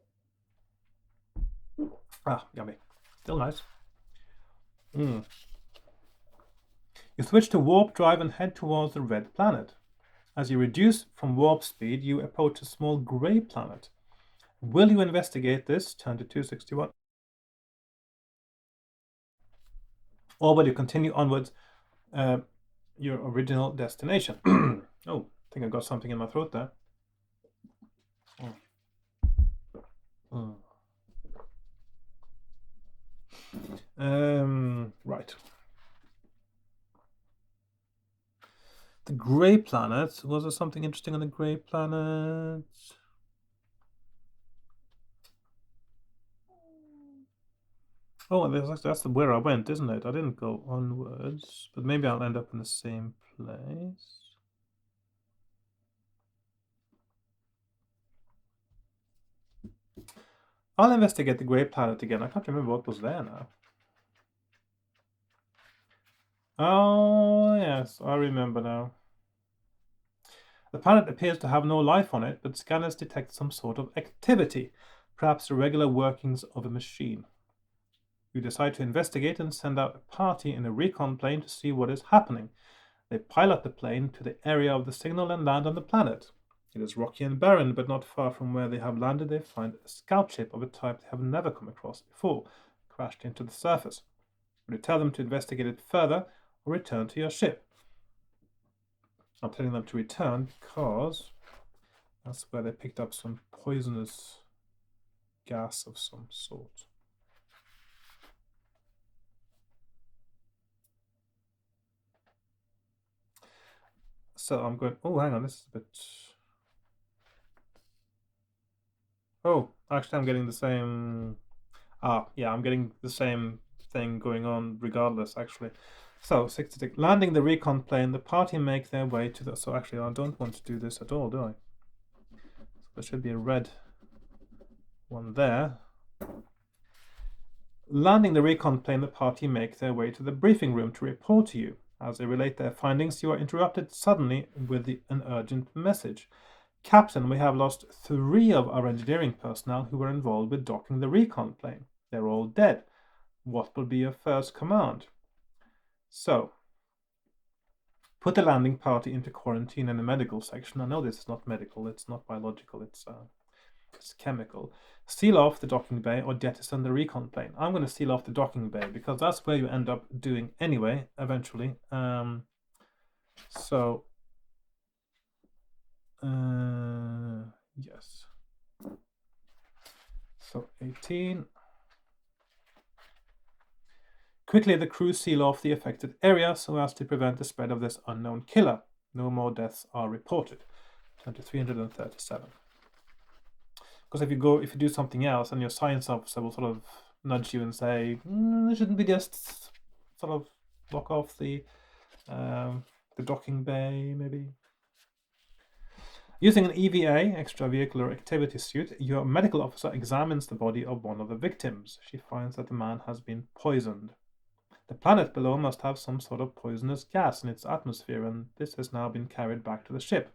Ah, yummy. Still nice. You switch to warp drive and head towards the red planet. As you reduce from warp speed, you approach a small grey planet. Will you investigate this? Turn to 261. Or will you continue onwards your original destination? Oh, I think I got something in my throat there. Right. The grey planet. Was there something interesting on the grey planet? Oh, that's where I went, isn't it? I didn't go onwards, but maybe I'll end up in the same place. I'll investigate the grey planet again. I can't remember what was there now. Oh, yes, I remember now. The planet appears to have no life on it, but scanners detect some sort of activity, perhaps the regular workings of a machine. You decide to investigate and send out a party in a recon plane to see what is happening. They pilot the plane to the area of the signal and land on the planet. It is rocky and barren, but not far from where they have landed they find a scout ship of a type they have never come across before, crashed into the surface. Will you tell them to investigate it further or return to your ship? I'm telling them to return because that's where they picked up some poisonous gas of some sort. So I'm going, oh, hang on, this is a bit... Oh, actually I'm getting the same... yeah, I'm getting the same thing going on regardless, actually. So, 66. Landing the recon plane, the party make their way to the... So actually, I don't want to do this at all, do I? So there should be a red one there. Landing the recon plane, the party make their way to the briefing room to report to you. As they relate their findings, you are interrupted suddenly with an urgent message. Captain, we have lost 3 of our engineering personnel who were involved with docking the recon plane. They're all dead. What will be your first command? So, put the landing party into quarantine in the medical section. I know this is not medical, it's not biological, it's chemical. Seal off the docking bay or jettison the recon plane. I'm going to seal off the docking bay because that's where you end up doing anyway, eventually. Yes. So 18. Quickly, the crew seal off the affected area so as to prevent the spread of this unknown killer. No more deaths are reported. Turn to 337. Because if you do something else, and your science officer will sort of nudge you and say, shouldn't we just sort of block off the docking bay, maybe? Using an EVA, extravehicular activity suit, your medical officer examines the body of one of the victims. She finds that the man has been poisoned. The planet below must have some sort of poisonous gas in its atmosphere, and this has now been carried back to the ship.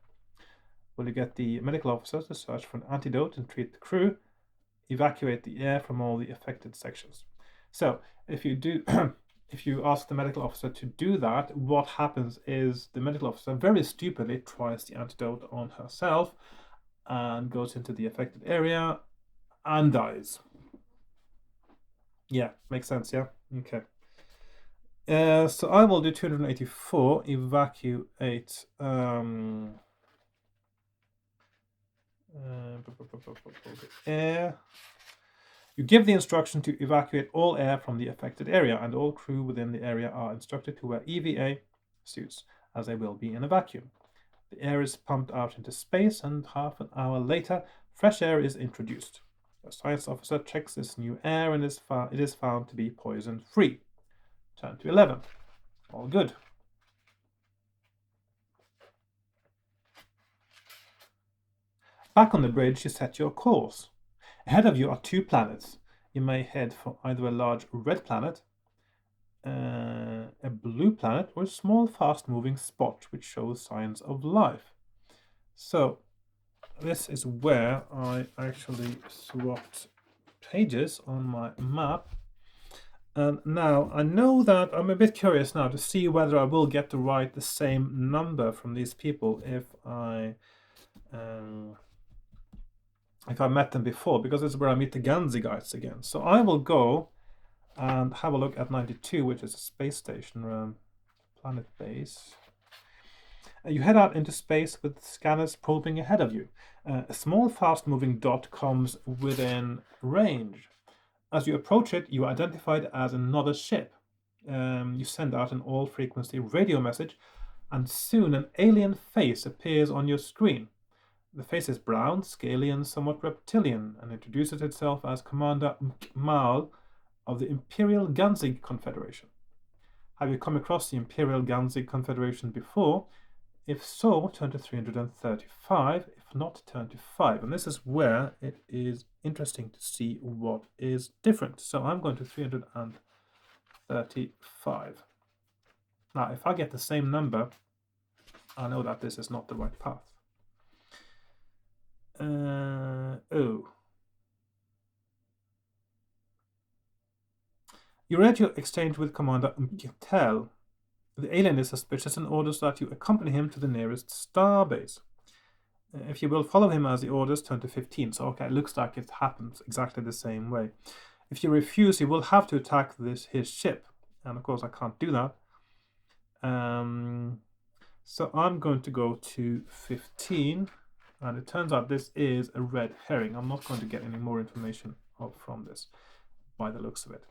will you get the medical officer to search for an antidote and treat the crew, evacuate the air from all the affected sections. So if you do, if you ask the medical officer to do that, what happens is the medical officer very stupidly tries the antidote on herself and goes into the affected area and dies. Yeah, makes sense, yeah? Okay. So I will do 284, evacuate air. You give the instruction to evacuate all air from the affected area, and all crew within the area are instructed to wear EVA suits, as they will be in a vacuum. The air is pumped out into space, and half an hour later, fresh air is introduced. A science officer checks this new air, and it is found to be poison-free. Turn to 11. All good. Back on the bridge, you set your course. Ahead of you are 2 planets. You may head for either a large red planet, a blue planet, or a small fast-moving spot which shows signs of life. So this is where I actually swapped pages on my map. And now I know that I'm a bit curious now to see whether I will get to write the same number from these people if I met them before, because it's where I meet the Ganzi guys again. So I will go and have a look at 92, which is a space station, planet base. You head out into space with scanners probing ahead of you. A small fast-moving dot comes within range. As you approach it, you are identified as another ship. You send out an all-frequency radio message, and soon an alien face appears on your screen. The face is brown, scaly, and somewhat reptilian, and introduces itself as Commander Mal of the Imperial Ganzi Confederation. Have you come across the Imperial Ganzi Confederation before? If so, turn to 335. If not, turn to 5. And this is where it is interesting to see what is different. So I'm going to 335. Now, if I get the same number, I know that this is not the right path. You're ready to exchange with Commander Mkitel. The alien is suspicious and orders that you accompany him to the nearest starbase. If you will follow him as he orders, turn to 15. So, okay, it looks like it happens exactly the same way. If you refuse, he will have to attack his ship. And of course, I can't do that. So I'm going to go to 15. And it turns out this is a red herring. I'm not going to get any more information from this by the looks of it.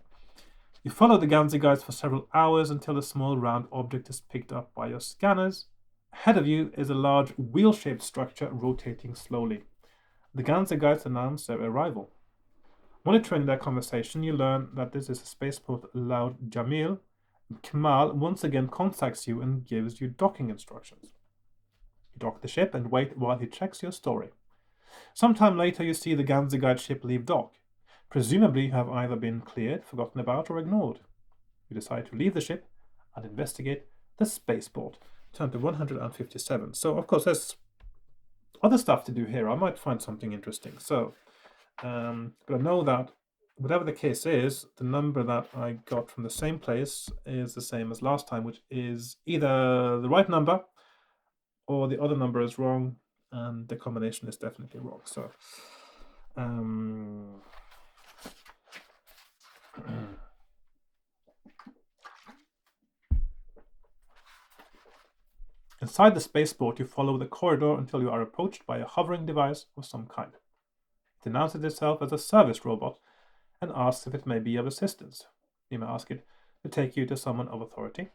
You follow the Ganzi guides for several hours until a small round object is picked up by your scanners. Ahead of you is a large wheel-shaped structure rotating slowly. The Ganzi guides announce their arrival. Monitoring their conversation, you learn that this is a spaceport Loud Jamil. Kamal once again contacts you and gives you docking instructions. You dock the ship and wait while he checks your story. Sometime later, you see the Ganzi guide ship leave dock. Presumably, you have either been cleared, forgotten about, or ignored. You decide to leave the ship and investigate the spaceport. Turn to 157. So, of course, there's other stuff to do here. I might find something interesting. So, but I know that whatever the case is, the number that I got from the same place is the same as last time, which is either the right number or the other number is wrong, and the combination is definitely wrong. So, inside the spaceport, you follow the corridor until you are approached by a hovering device of some kind. It announces itself as a service robot and asks if it may be of assistance. You may ask it to take you to someone of authority,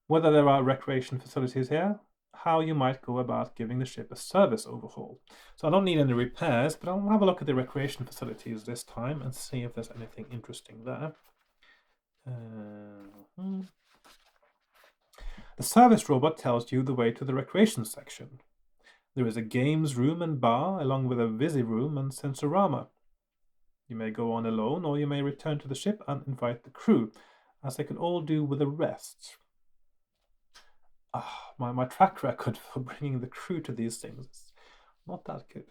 whether there are recreation facilities here, how you might go about giving the ship a service overhaul. So I don't need any repairs, but I'll have a look at the recreation facilities this time and see if there's anything interesting there. The service robot tells you the way to the recreation section. There is a games room and bar, along with a Visi room and sensorama. You may go on alone, or you may return to the ship and invite the crew, as they can all do with a rest. My track record for bringing the crew to these things Not that good.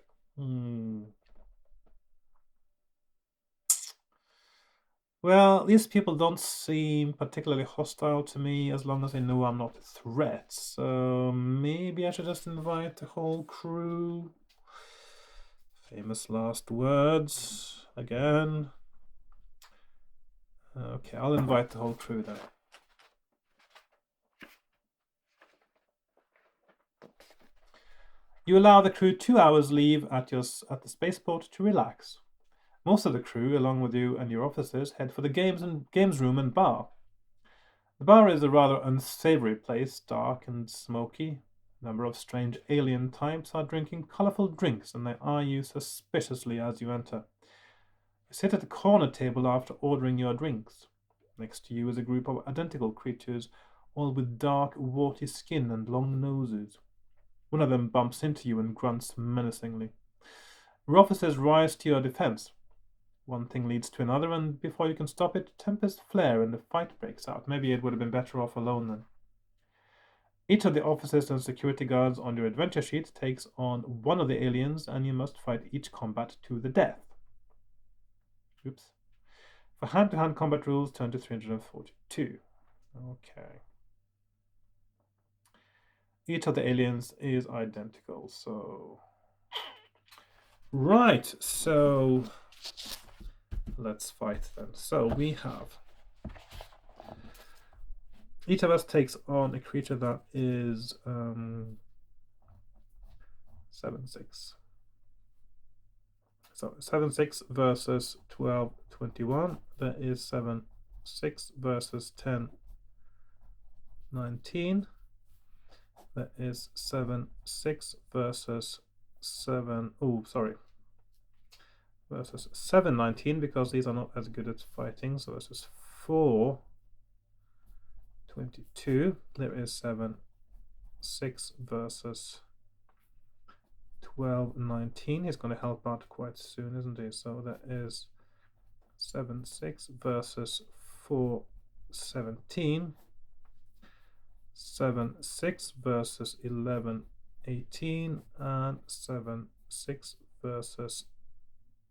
Well, these people don't seem particularly hostile to me as long as they know I'm not a threat. So maybe I should just invite the whole crew. Famous last words again. Okay, I'll invite the whole crew then. You allow the crew 2 hours leave at the spaceport to relax. Most of the crew, along with you and your officers, head for the games room and bar. The bar is a rather unsavory place, dark and smoky. A number of strange alien types are drinking colorful drinks, and they eye you suspiciously as you enter. You sit at the corner table after ordering your drinks. Next to you is a group of identical creatures, all with dark, warty skin and long noses. One of them bumps into you and grunts menacingly. Your officers rise to your defense. One thing leads to another, and before you can stop it, tempests flare and the fight breaks out. Maybe it would have been better off alone then. Each of the officers and security guards on your adventure sheet takes on one of the aliens, and you must fight each combat to the death. Oops. For hand-to-hand combat rules, turn to 342. Okay. Each of the aliens is identical, so... Right, so... Let's fight then. So we have... Each of us takes on a creature that is 7/6. So 7/6 versus 12/21. That is 7/6 versus 10/19. That is 7/6 versus 7. Oh, sorry. Versus 7/19, because these are not as good at fighting. So this is 4/22. There is 7/6 versus 12/19. He's going to help out quite soon, isn't he? So that is 7/6 versus 4/17. 7/6 versus 11/18, and 7/6 versus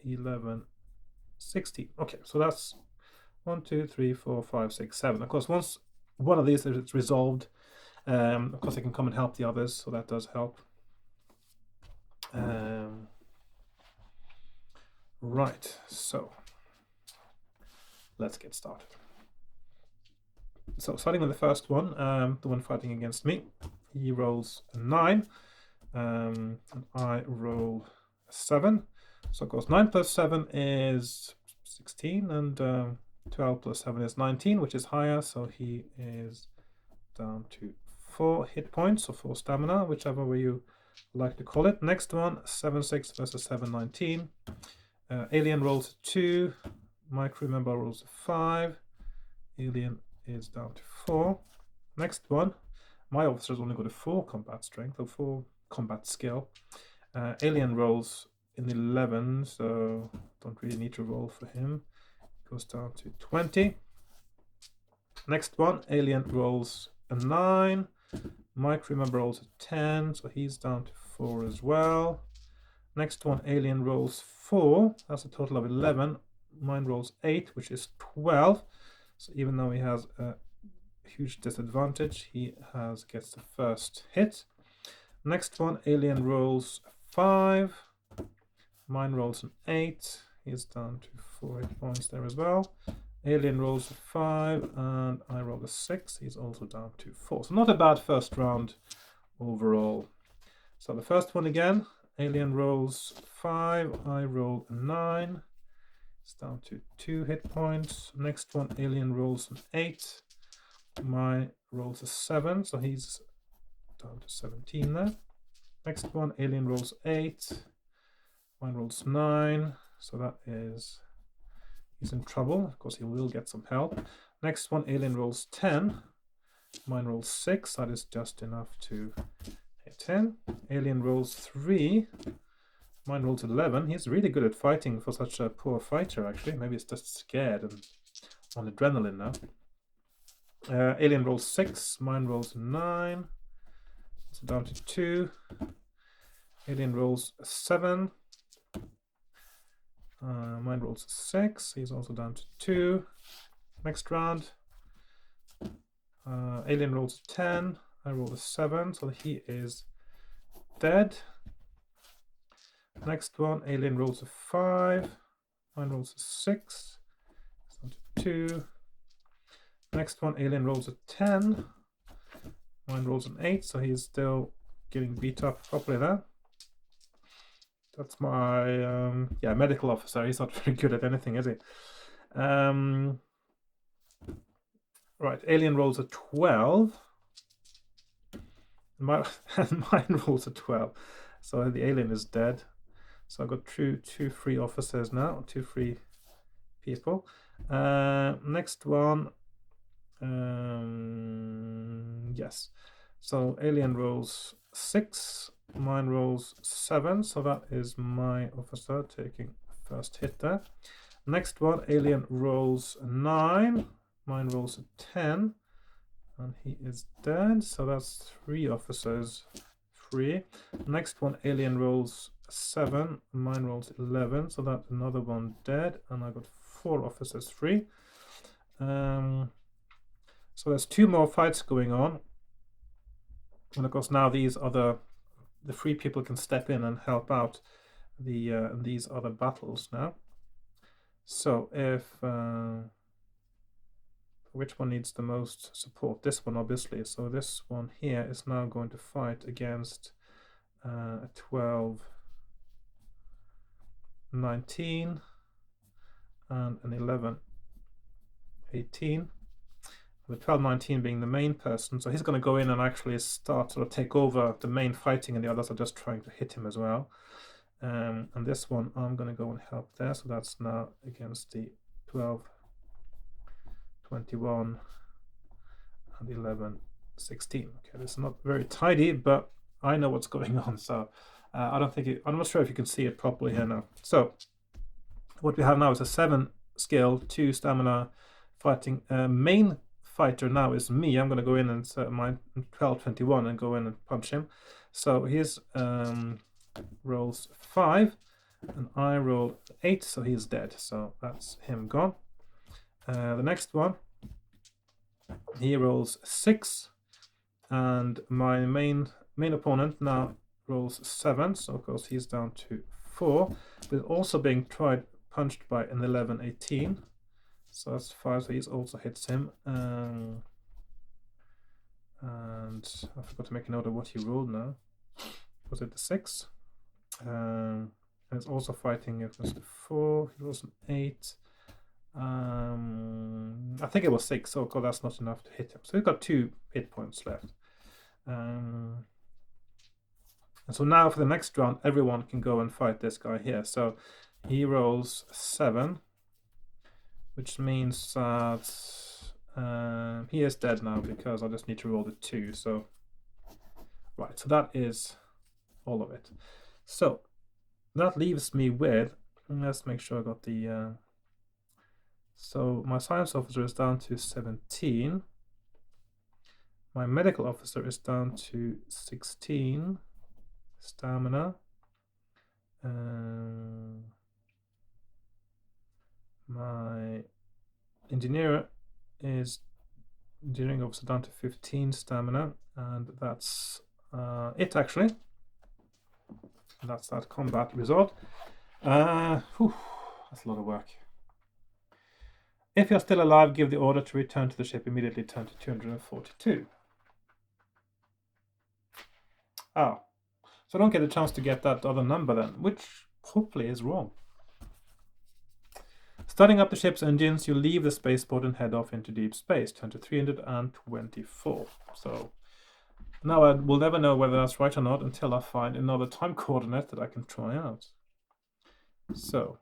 11/16. Okay, so that's 1, 2, 3, 4, 5, 6, 7. Of course, once one of these is resolved, of course I can come and help the others, so that does help. Right, so let's get started. So starting with the first one, the one fighting against me, he rolls a 9, and I roll a 7. So of course 9 plus 7 is 16, and 12 plus 7 is 19, which is higher, so he is down to 4 hit points, or 4 stamina, whichever way you like to call it. Next one, 7/6 versus 7/19. Alien rolls a 2, my crew member rolls a 5, alien is down to 4. Next one, my officer's only got a 4 combat strength, or 4 combat skill. Alien rolls an 11, so don't really need to roll for him. Goes down to 20. Next one, alien rolls a 9. My crew member rolls a 10, so he's down to 4 as well. Next one, alien rolls 4. That's a total of 11. Mine rolls 8, which is 12. So even though he has a huge disadvantage, he gets the first hit. Next one, alien rolls 5. Mine rolls an 8. He's down to 4 hit points there as well. Alien rolls a 5, and I roll a 6. He's also down to 4. So not a bad first round overall. So the first one again, alien rolls 5, I roll a 9. It's down to 2 hit points. Next one, alien rolls an 8. My rolls a 7, so he's down to 17 there. Next one, alien rolls 8. Mine rolls 9, so that is... he's in trouble. Of course, he will get some help. Next one, alien rolls 10. Mine rolls 6. That is just enough to hit him. Alien rolls 3. Mine rolls 11. He's really good at fighting for such a poor fighter, actually. Maybe he's just scared and on adrenaline now. Alien rolls 6. Mine rolls 9. So down to 2. Alien rolls a 7. Mine rolls a 6. He's also down to 2. Next round. Alien rolls a 10. I roll a 7, so he is dead. Next one, Alien rolls a 5. Mine rolls a 6. It's down to 2. Next one, Alien rolls a 10. Mine rolls an 8, so he's still getting beat up properly there. That's my medical officer. He's not very good at anything, is he? Right, Alien rolls a 12. Mine rolls a 12. So the alien is dead. So I've got two free officers now, 2 free people. Next one. Yes. So alien rolls 6. Mine rolls 7. So that is my officer taking first hit there. Next one, alien rolls 9. Mine rolls a 10. And he is dead. So that's 3 officers free. Next one, alien rolls 7. Mine rolls 11. So that's another one dead. And I got 4 officers free. So there's 2 more fights going on. And of course now these other the free people can step in and help out these other battles now. So if which one needs the most support? This one, obviously. So this one here is now going to fight against a 12, 19 and an 11, 18. The 12, 19 being the main person. So he's going to go in and actually start sort of take over the main fighting, and the others are just trying to hit him as well. And this one, I'm going to go and help there. So that's now against the 12, 21 and 11, 16. Okay, this is not very tidy, but I know what's going on. So I'm not sure if you can see it properly here now. So what we have now is a 7 skill, 2 stamina fighting. Main fighter now is me. I'm going to go in and set my 12, 21 and go in and punch him. So his rolls 5 and I roll 8, so he's dead. So that's him gone. The next one, he rolls 6 and my main opponent now rolls 7, so of course he's down to 4, but also being punched by an 11, 18, so that's 5, so he also hits him. And I forgot to make a note of what he rolled now. Was it the 6? And it's also fighting against the 4. He rolls an 8. I think it was 6, so that's not enough to hit him. So we've got 2 hit points left. And so now for the next round, everyone can go and fight this guy here. So he rolls 7, which means that he is dead now because I just need to roll the 2. So right, so that is all of it. So that leaves me with, let's make sure I got the so my science officer is down to 17. My medical officer is down to 16 stamina. My engineering officer down to 15 stamina, and that's it actually. That's that combat result. That's a lot of work. If you're still alive, give the order to return to the ship immediately. Turn to 242. Oh, so I don't get a chance to get that other number then, which hopefully is wrong. Starting up the ship's engines, you leave the spaceport and head off into deep space. Turn to 324. So now I will never know whether that's right or not until I find another time coordinate that I can try out. So,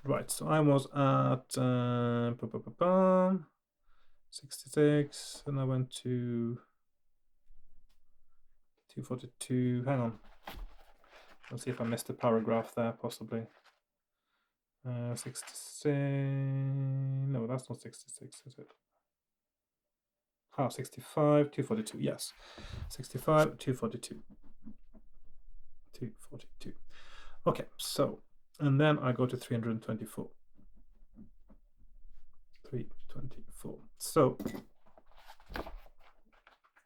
right, so I was at 66, and I went to 242. Hang on. Let's see if I missed a paragraph there, possibly. 66. No, that's not 66, is it? 65, 242, yes. 65, 242. 242. Okay, so, and then I go to 324. 324. So,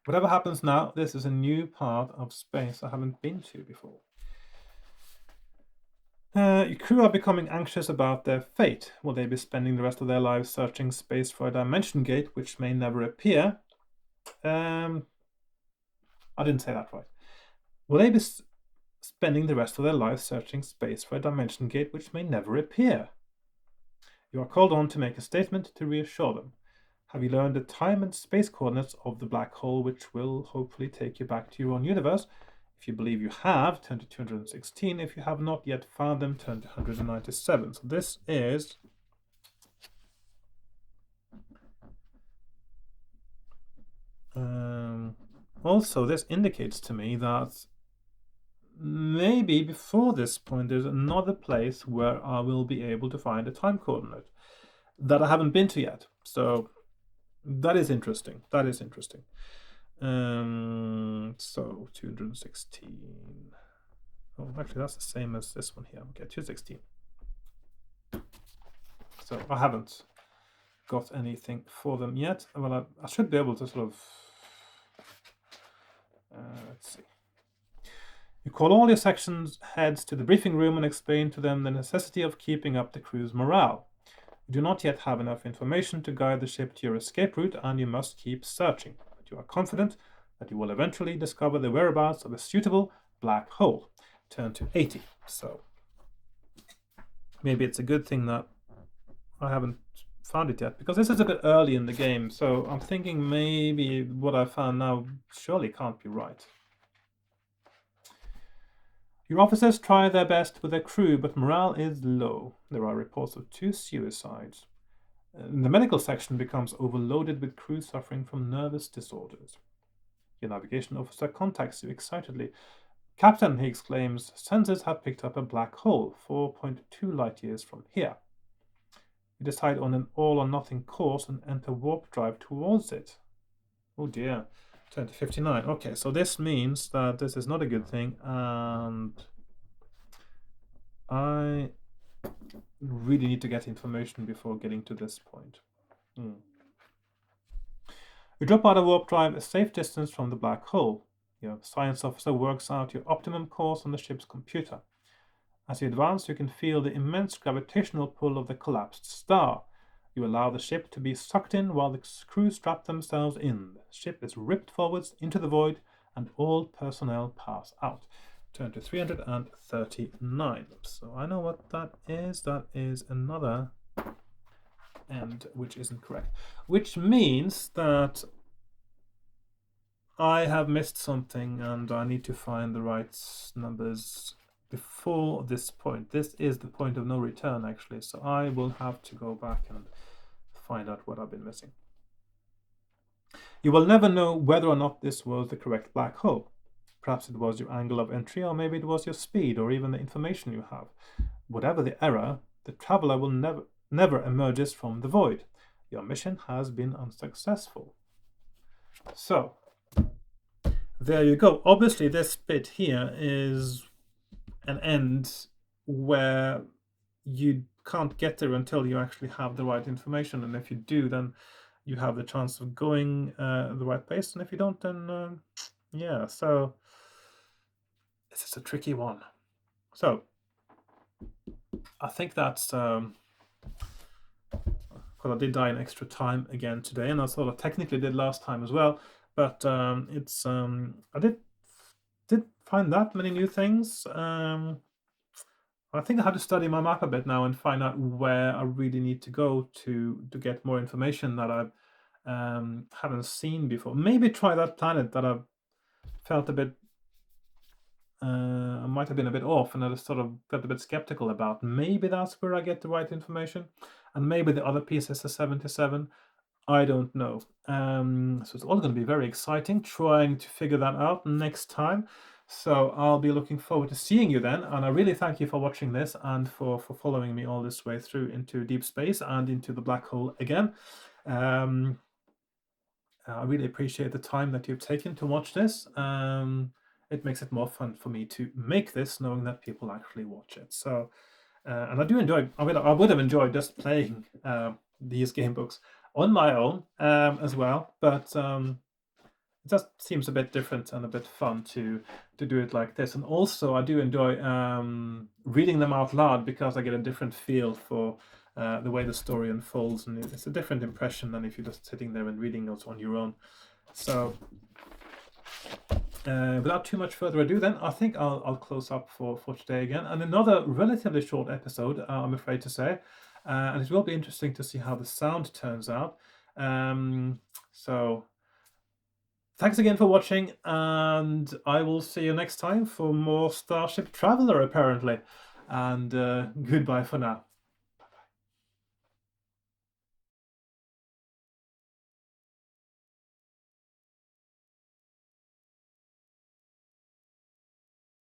whatever happens now, this is a new part of space I haven't been to before. Your crew are becoming anxious about their fate. Will they be spending the rest of their lives searching space for a dimension gate which may never appear? I didn't say that right. Will they be spending the rest of their lives searching space for a dimension gate which may never appear? You are called on to make a statement to reassure them. Have you learned the time and space coordinates of the black hole, which will hopefully take you back to your own universe? If you believe you have, turn to 216. If you have not yet found them, turn to 197. So this is... also, this indicates to me that maybe before this point there's another place where I will be able to find a time coordinate that I haven't been to yet. So that is interesting. That is interesting. So 216. Oh, actually, that's the same as this one here. Okay, 216. So I haven't got anything for them yet. Well, I should be able to sort of... let's see. You call all your sections heads to the briefing room and explain to them the necessity of keeping up the crew's morale. You do not yet have enough information to guide the ship to your escape route, and you must keep searching. But you are confident that you will eventually discover the whereabouts of a suitable black hole. Turn to 80. So maybe it's a good thing that I haven't found it yet, because this is a bit early in the game. So I'm thinking maybe what I found now surely can't be right. Your officers try their best with their crew, but morale is low. There are reports of 2 suicides. The medical section becomes overloaded with crew suffering from nervous disorders. Your navigation officer contacts you excitedly. Captain, he exclaims, sensors have picked up a black hole 4.2 light years from here. You decide on an all-or-nothing course and enter warp drive towards it. Oh dear. 2059. Okay, so this means that this is not a good thing, and I really need to get information before getting to this point. You drop out of warp drive a safe distance from the black hole. Your science officer works out your optimum course on the ship's computer. As you advance, you can feel the immense gravitational pull of the collapsed star. You allow the ship to be sucked in while the crew strap themselves in. The ship is ripped forwards into the void, and all personnel pass out. Turn to 339. So I know what that is. That is another end, which isn't correct. Which means that I have missed something, and I need to find the right numbers before this point. This is the point of no return, actually, so I will have to go back and find out what I've been missing. You will never know whether or not this was the correct black hole. Perhaps it was your angle of entry, or maybe it was your speed, or even the information you have. Whatever the error, the traveler will never emerges from the void. Your mission has been unsuccessful. So, there you go. Obviously, this bit here is an end where you can't get there until you actually have the right information, and if you do, then you have the chance of going the right place, and if you don't, then yeah, so this is a tricky one. So I think that's because I did die in extra time again today, and I sort of technically did last time as well, but it's I did find that many new things. I think I have to study my map a bit now and find out where I really need to go to get more information that I haven't seen before. Maybe try that planet that I've felt a bit, I might have been a bit off, and I just sort of got a bit skeptical about. Maybe that's where I get the right information, and maybe the other piece is a 77. I don't know. So it's all going to be very exciting trying to figure that out next time. So I'll be looking forward to seeing you then, and I really thank you for watching this and for following me all this way through into deep space and into the black hole again. I really appreciate the time that you've taken to watch this. It makes it more fun for me to make this, knowing that people actually watch it. So, and I do enjoy. I would have enjoyed just playing these game books on my own as well, but it just seems a bit different and a bit fun to do it like this. And also, I do enjoy reading them out loud because I get a different feel for the way the story unfolds, and it's a different impression than if you're just sitting there and reading those on your own. So, without too much further ado, then I think I'll close up for today again, and another relatively short episode, I'm afraid to say, and it will be interesting to see how the sound turns out. So. Thanks again for watching, and I will see you next time for more Starship Traveler, apparently. And goodbye for now.